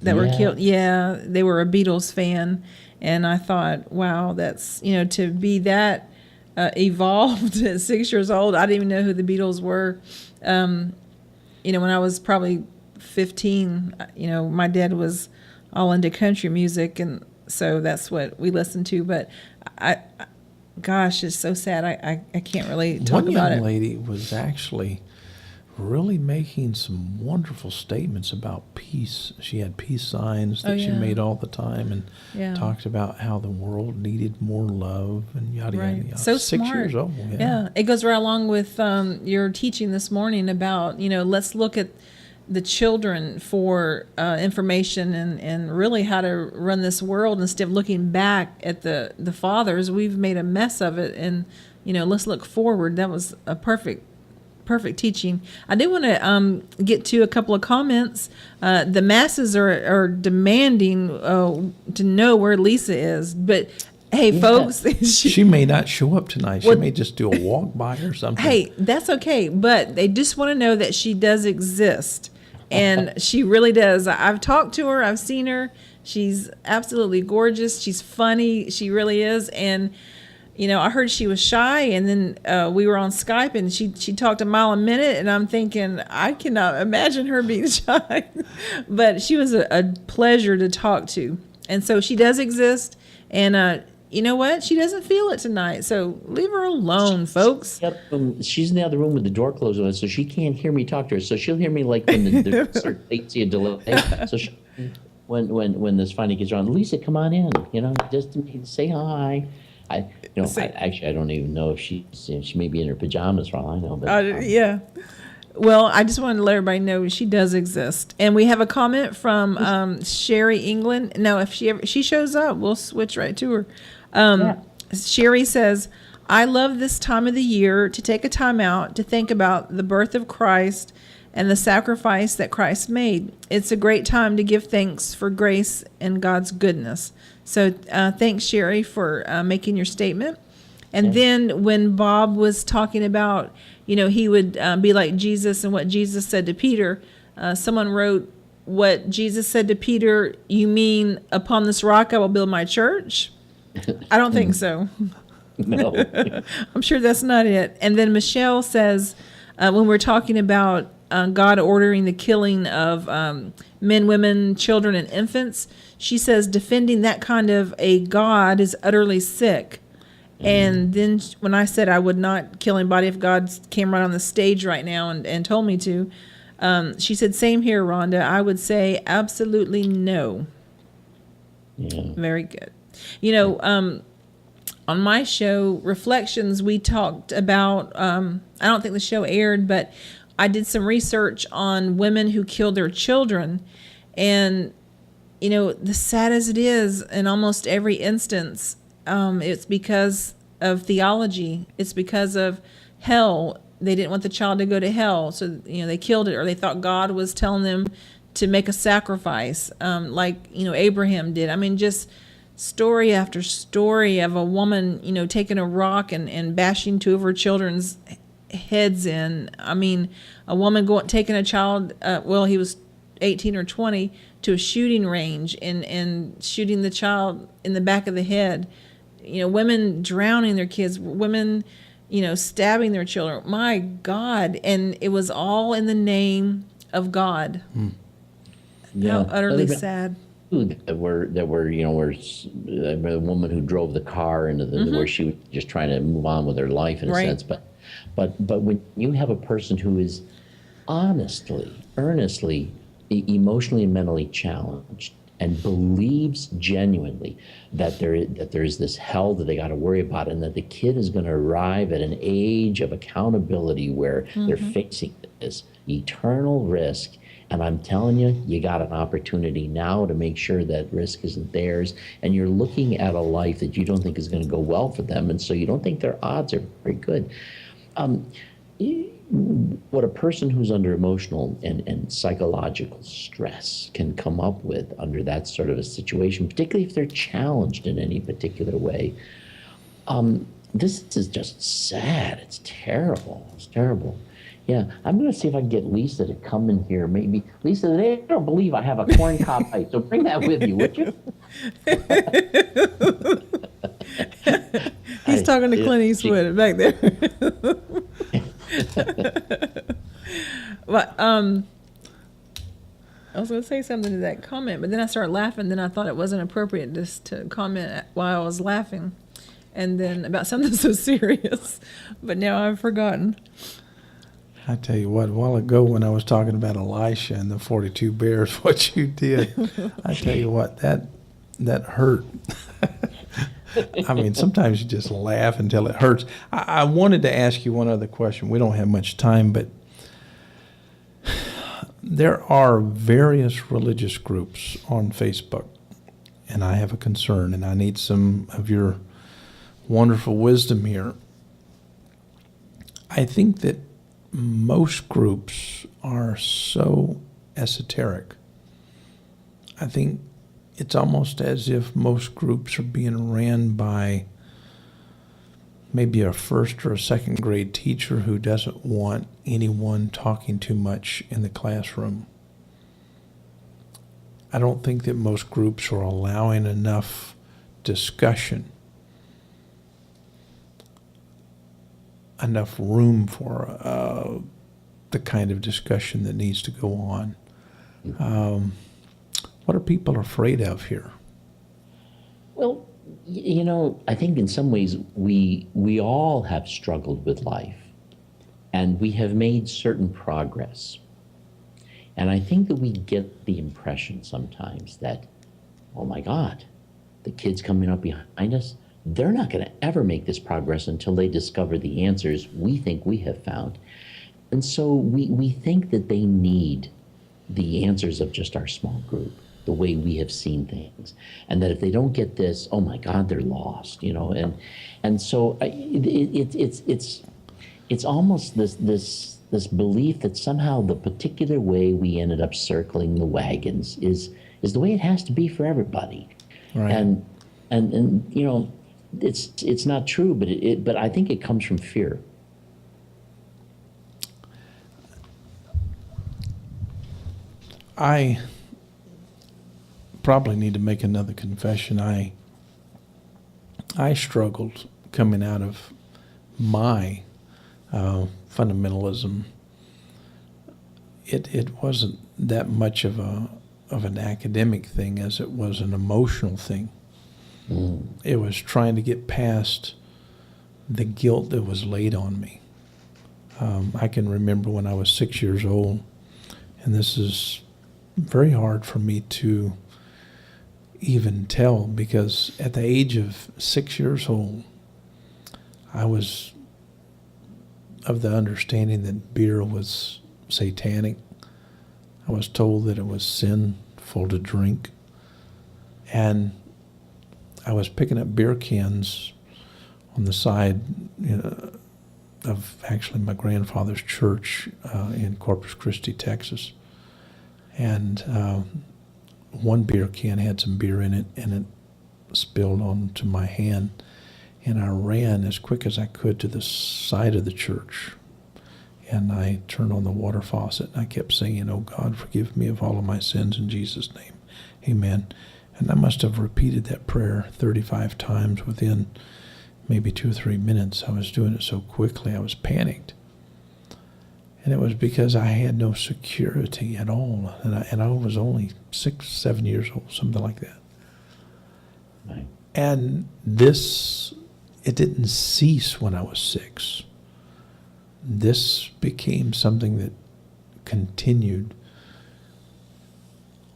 that were killed. Yeah, they were a Beatles fan. And I thought, wow, that's, to be that evolved at 6 years old. I didn't even know who the Beatles were. When I was probably 15, my dad was all into country music, and so that's what we listened to. But gosh, it's so sad. I can't really talk about it. One young lady was actually really making some wonderful statements about peace. She had peace signs that she made all the time, and talked about how the world needed more love and yada yada yada. So 6 smart. years old. Yeah, it goes right along with your teaching this morning about let's look at the children for information and really how to run this world instead of looking back at the fathers. We've made a mess of it, and let's look forward. That was a perfect teaching. I do want to get to a couple of comments. The masses are demanding to know where Lisa is, but hey, folks, she may not show up tonight. She may just do a walk by or something. Hey, that's okay, but they just want to know that she does exist, and she really does. I've talked to her, I've seen her, She's absolutely gorgeous. She's funny. She really is. And I heard she was shy, and then we were on Skype, and she talked a mile a minute, and I'm thinking, I cannot imagine her being shy. But she was a pleasure to talk to. And so she does exist, and you know what? She doesn't feel it tonight, so leave her alone, folks. Yep, she's in the other room with the door closed on, so she can't hear me talk to her. So she'll hear me like when the late see a delay. So when this finally gets on, Lisa, come on in. Just say hi. Actually, I don't even know if she may be in her pajamas for all I know. But yeah. Well, I just wanted to let everybody know she does exist. And we have a comment from Sherry England. Now, if she shows up, we'll switch right to her. Sherry says, I love this time of the year to take a time out to think about the birth of Christ and the sacrifice that Christ made. It's a great time to give thanks for grace and God's goodness. So thanks, Sherry, for making your statement. And then when Bob was talking about, he would be like Jesus and what Jesus said to Peter, someone wrote, what Jesus said to Peter, you mean upon this rock I will build my church? I don't think so. No. I'm sure that's not it. And then Michelle says, when we're talking about God ordering the killing of men, women, children, and infants, she says defending that kind of a God is utterly sick. And then when I said I would not kill anybody if God came right on the stage right now and told me to, she said, same here, Rhonda. I would say absolutely no. Yeah. Very good. On my show, Reflections, we talked about, I don't think the show aired, but I did some research on women who killed their children. And, the sad as it is, in almost every instance, it's because of theology. It's because of hell. They didn't want the child to go to hell. So, they killed it, or they thought God was telling them to make a sacrifice, like, Abraham did. I mean, just story after story of a woman, taking a rock and bashing two of her children's heads in. I mean, a woman taking a child, he was 18 or 20, to a shooting range and shooting the child in the back of the head. Women drowning their kids, women, stabbing their children. My God. And it was all in the name of God. Yeah. How utterly sad. That were a woman who drove the car into where she was just trying to move on with her life in a sense. But when you have a person who is honestly, earnestly, emotionally and mentally challenged and believes genuinely that there is this hell that they got to worry about, and that the kid is going to arrive at an age of accountability where they're facing this eternal risk. And I'm telling you, you got an opportunity now to make sure that risk isn't theirs. And you're looking at a life that you don't think is going to go well for them. And so you don't think their odds are very good. What a person who's under emotional and psychological stress can come up with under that sort of a situation, particularly if they're challenged in any particular way, this is just sad. It's terrible. It's terrible. Yeah, I'm going to see if I can get Lisa to come in here. Maybe, Lisa, they don't believe I have a corn cob pipe, so bring that with you, would you? He's talking to Clint Eastwood back there. But I was going to say something to that comment, but then I started laughing. Then I thought it wasn't appropriate just to comment while I was laughing, and then about something so serious. But now I've forgotten. I tell you what, a while ago when I was talking about Elisha and the 42 bears, what you did, I tell you what, that hurt. I mean, sometimes you just laugh until it hurts. I wanted to ask you one other question. We don't have much time, but there are various religious groups on Facebook, and I have a concern, and I need some of your wonderful wisdom here. I think that most groups are so esoteric. I think it's almost as if most groups are being ran by maybe a first or a second grade teacher who doesn't want anyone talking too much in the classroom. I don't think that most groups are allowing enough discussion, enough room for the kind of discussion that needs to go on. What are people afraid of here? Well, I think in some ways we all have struggled with life, and we have made certain progress. And I think that we get the impression sometimes that, oh my God, the kids coming up behind us, they're not going to ever make this progress until they discover the answers we think we have found. And so we think that they need the answers of just our small group, the way we have seen things, and that if they don't get this, oh my God, they're lost, and so it's almost this belief that somehow the particular way we ended up circling the wagons is the way it has to be for everybody, Right. and it's not true, but I think it comes from fear. I probably need to make another confession. I struggled coming out of my fundamentalism. It wasn't that much of an academic thing as it was an emotional thing. It was trying to get past the guilt that was laid on me. I can remember when I was 6 years old, and this is very hard for me to even tell, because at the age of 6 years old, I was of the understanding that beer was satanic. I was told that it was sinful to drink. And I was picking up beer cans on the side of actually my grandfather's church in Corpus Christi, Texas. And one beer can had some beer in it, and it spilled onto my hand. And I ran as quick as I could to the side of the church. And I turned on the water faucet, and I kept saying, "Oh God, forgive me of all of my sins in Jesus' name. Amen." And I must have repeated that prayer 35 times within maybe 2 or 3 minutes. I was doing it so quickly, I was panicked. And it was because I had no security at all. And I was only 6, 7 years old, something like that. Right. And it didn't cease when I was 6. This became something that continued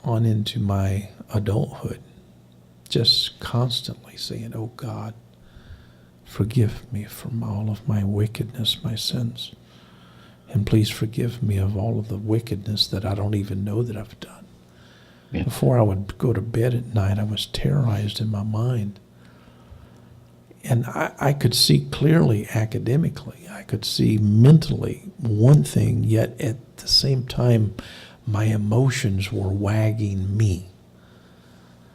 on into my adulthood, just constantly saying, "Oh God, forgive me from all of my wickedness, my sins. And please forgive me of all of the wickedness that I don't even know that I've done." Yeah. Before I would go to bed at night, I was terrorized in my mind. And I could see clearly academically. I could see mentally one thing, yet at the same time, my emotions were wagging me.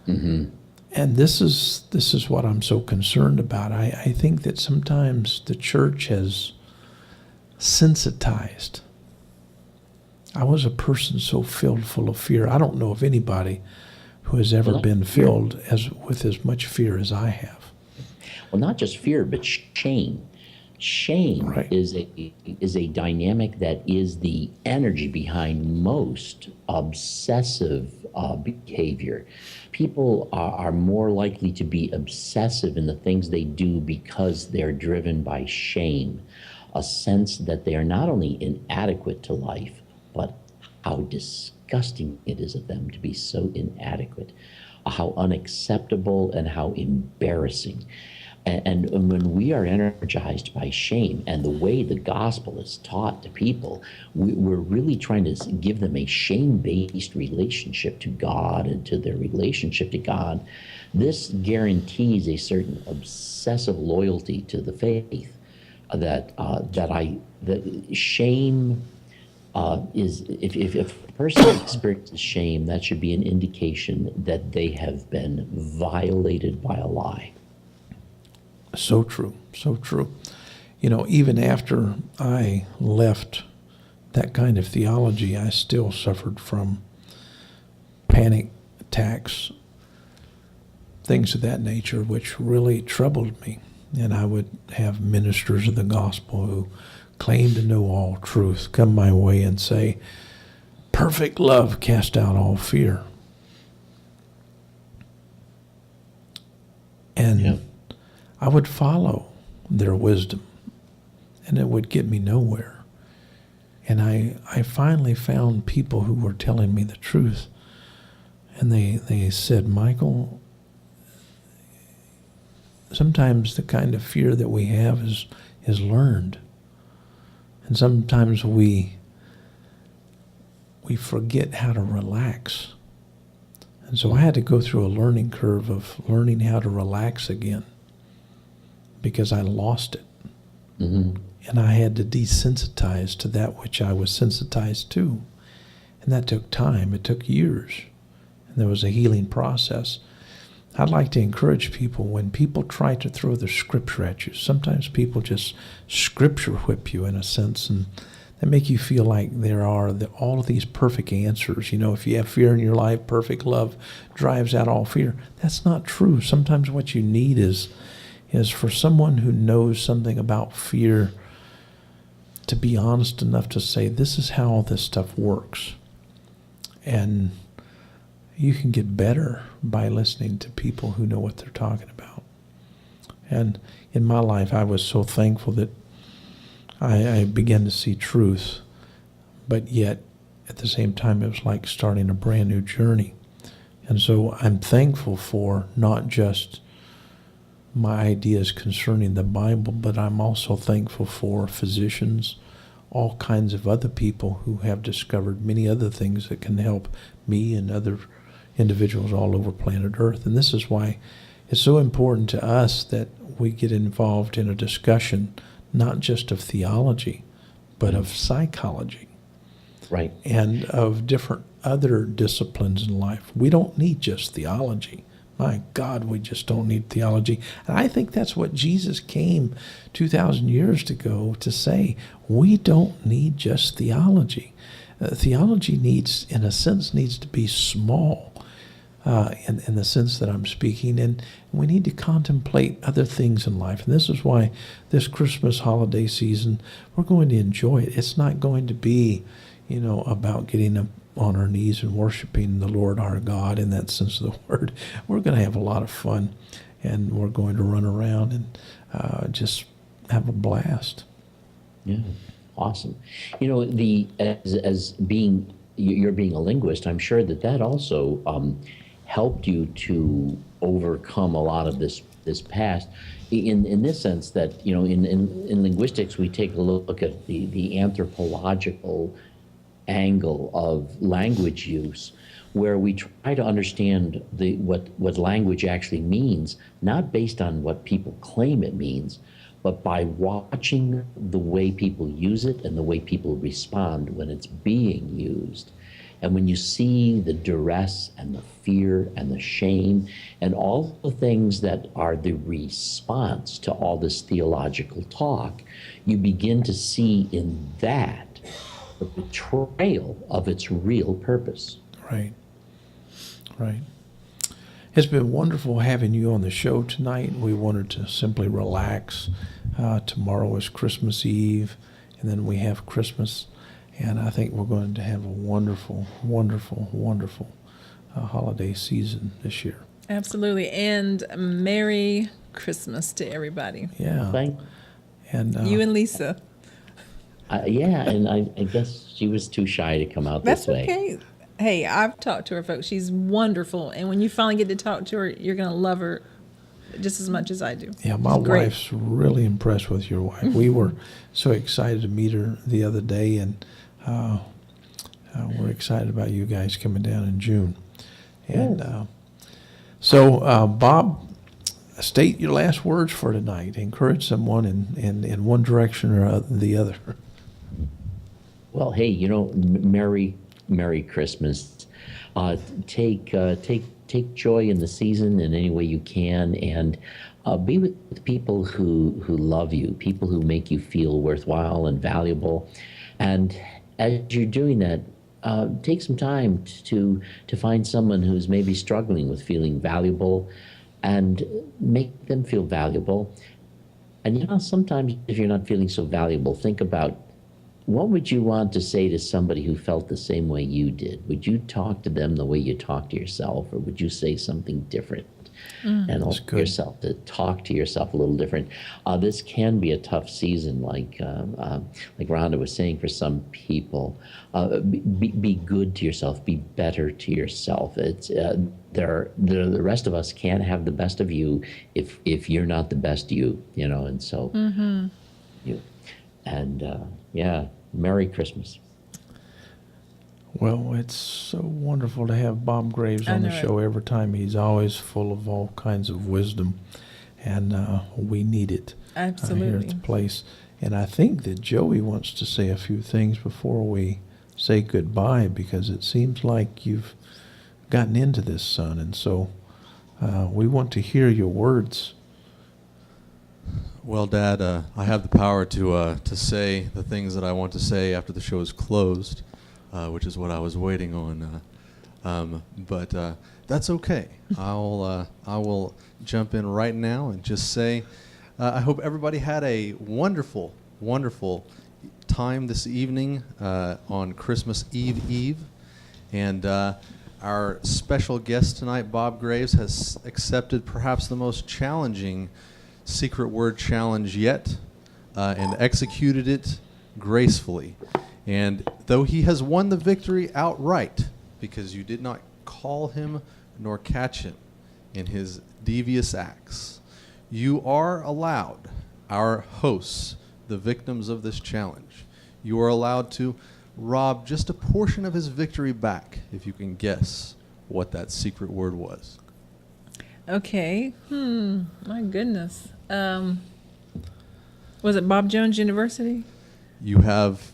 Mm-hmm. And this is what I'm so concerned about. I think that sometimes the church has sensitized. I was a person so filled full of fear. I don't know of anybody who has ever been filled with as much fear as I have. Well, not just fear, but shame. Shame Right. is a dynamic that is the energy behind most obsessive behavior. People are more likely to be obsessive in the things they do because they're driven by shame, a sense that they are not only inadequate to life, but how disgusting it is of them to be so inadequate, how unacceptable and how embarrassing. And when we are energized by shame and the way the gospel is taught to people, we're really trying to give them a shame-based relationship to God and to their relationship to God. This guarantees a certain obsessive loyalty to the faith that shame is, if a person experiences shame, that should be an indication that they have been violated by a lie. So true, so true. Even after I left that kind of theology, I still suffered from panic attacks, things of that nature, which really troubled me. And I would have ministers of the gospel who claim to know all truth come my way and say, perfect love cast out all fear. And Yeah. I would follow their wisdom, and it would get me nowhere. And I finally found people who were telling me the truth. And they said, Michael, sometimes the kind of fear that we have is learned. And sometimes we forget how to relax. And so I had to go through a learning curve of learning how to relax again because I lost it. Mm-hmm. And I had to desensitize to that which I was sensitized to. And that took time. It took years. And there was a healing process. I'd like to encourage people when people try to throw the scripture at you. Sometimes people just scripture whip you in a sense, and they make you feel like there are all of these perfect answers. You know, if you have fear in your life, perfect love drives out all fear. That's not true. Sometimes what you need is for someone who knows something about fear to be honest enough to say, this is how all this stuff works. And you can get better by listening to people who know what they're talking about. And in my life, I was so thankful that I began to see truth, but yet at the same time, it was like starting a brand new journey. And so I'm thankful for not just my ideas concerning the Bible, but I'm also thankful for physicians, all kinds of other people who have discovered many other things that can help me and other individuals all over planet Earth. And this is why it's so important to us that we get involved in a discussion, not just of theology, but of psychology. Right. And of different other disciplines in life. We don't need just theology. My God, we just don't need theology. And I think that's what Jesus came 2,000 years ago to say. We don't need just theology. Theology needs, in a sense, needs to be small in the sense that I'm speaking. And we need to contemplate other things in life. And this is why this Christmas holiday season, we're going to enjoy it. It's not going to be, about getting up on our knees and worshiping the Lord our God in that sense of the word. We're going to have a lot of fun, and we're going to run around and just have a blast. Yeah, awesome. As being you're being a linguist, I'm sure that also helped you to overcome a lot of this past. In this sense that in linguistics we take a look at the anthropological angle of language use, where we try to understand what language actually means, not based on what people claim it means, but by watching the way people use it and the way people respond when it's being used. And when you see the duress and the fear and the shame and all the things that are the response to all this theological talk, you begin to see in that the betrayal of its real purpose. Right. It's been wonderful having you on the show tonight. We wanted to simply relax. Tomorrow is Christmas Eve, and then we have Christmas. And I think we're going to have a wonderful, wonderful, wonderful holiday season this year. Absolutely. And Merry Christmas to everybody. Yeah. And you and Lisa. Yeah, and I guess she was too shy to come out That's this way. okay. Hey, I've talked to her, folks. She's wonderful. And when you finally get to talk to her, you're going to love her just as much as I do. Yeah, my wife's really impressed with your wife. We were so excited to meet her the other day, and we're excited about you guys coming down in June. And so, Bob, state your last words for tonight. Encourage someone in one direction or the other. Well, hey, Merry Christmas. Take joy in the season in any way you can, and be with people who love you, people who make you feel worthwhile and valuable. And as you're doing that, take some time to find someone who's maybe struggling with feeling valuable, and make them feel valuable. And sometimes if you're not feeling so valuable, think about, what would you want to say to somebody who felt the same way you did? Would you talk to them the way you talk to yourself, or would you say something different? And open yourself to talk to yourself a little different. This can be a tough season, like Rhonda was saying, for some people. Be good to yourself. Be better to yourself. It's the rest of us can't have the best of you if you're not the best you. And so you. And Merry Christmas. Well, it's so wonderful to have Bob Greaves on the show every time. He's always full of all kinds of wisdom, and we need it here at the place. And I think that Joey wants to say a few things before we say goodbye, because it seems like you've gotten into this, son, and so we want to hear your words. Well, Dad, I have the power to say the things that I want to say after the show is closed, which is what I was waiting on. But that's okay. I will jump in right now and just say, I hope everybody had a wonderful, wonderful time this evening on Christmas Eve. And our special guest tonight, Bob Greaves, has accepted perhaps the most challenging secret word challenge yet, and executed it gracefully. And though he has won the victory outright, because you did not call him nor catch him in his devious acts, you are allowed, our hosts, the victims of this challenge, you are allowed to rob just a portion of his victory back if you can guess what that secret word was. Okay. My goodness. Was it Bob Jones University? You have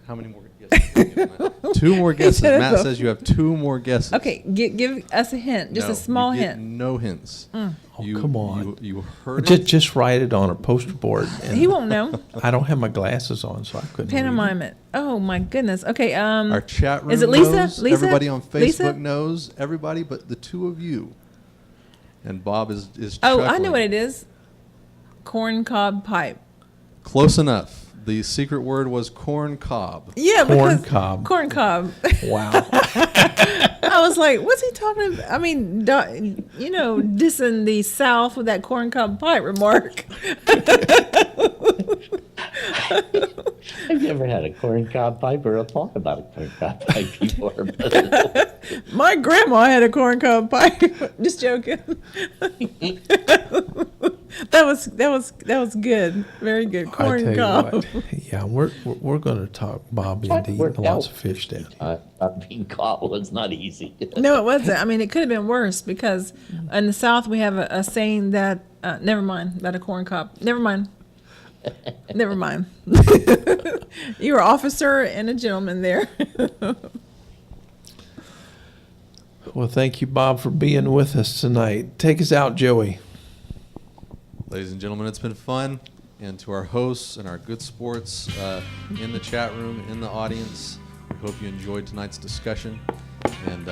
how many more guesses? 2 more guesses. Matt says you have 2 more guesses. Okay, give us a hint, just a small you get hint. No hints. Oh, come on. You heard it. Just write it on a poster board. And He won't know. I don't have my glasses on, so I couldn't Pantomime read it. Oh my goodness. Okay. Our chat room is it Lisa? knows. Lisa? Everybody on Facebook Lisa? knows. Everybody but the 2 of you. And Bob is Oh, I chuckling. know what it is. Corn cob pipe. Close enough. The secret word was corn cob. Yeah, Corn because cob. Corn cob. Wow. I was like, what's he talking about? I mean, dissing the South with that corn cob pipe remark. I've never had a corncob pipe or a thought about a corncob pipe before. But My grandma had a corn cob pipe. Just joking. That was good. Very good. I Corn tell you cob. what, yeah, we're going to talk Bob into eating lots of fish down here. being caught was not easy. No, it wasn't. I mean, it could have been worse, because in the South we have a saying that, never mind, that a corn cob. Never mind. Never mind. You were an officer and a gentleman there. Well, thank you, Bob, for being with us tonight. Take us out, Joey. Ladies and gentlemen, it's been fun. And to our hosts and our good sports in the chat room, in the audience, we hope you enjoyed tonight's discussion. And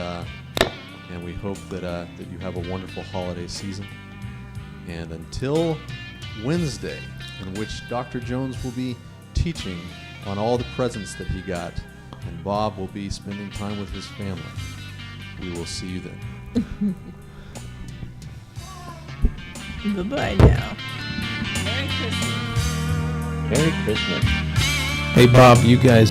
we hope that you have a wonderful holiday season. And until Wednesday, in which Dr. Jones will be teaching on all the presents that he got, and Bob will be spending time with his family, we will see you then. Bye-bye now. Merry Christmas. Hey, Bob, you guys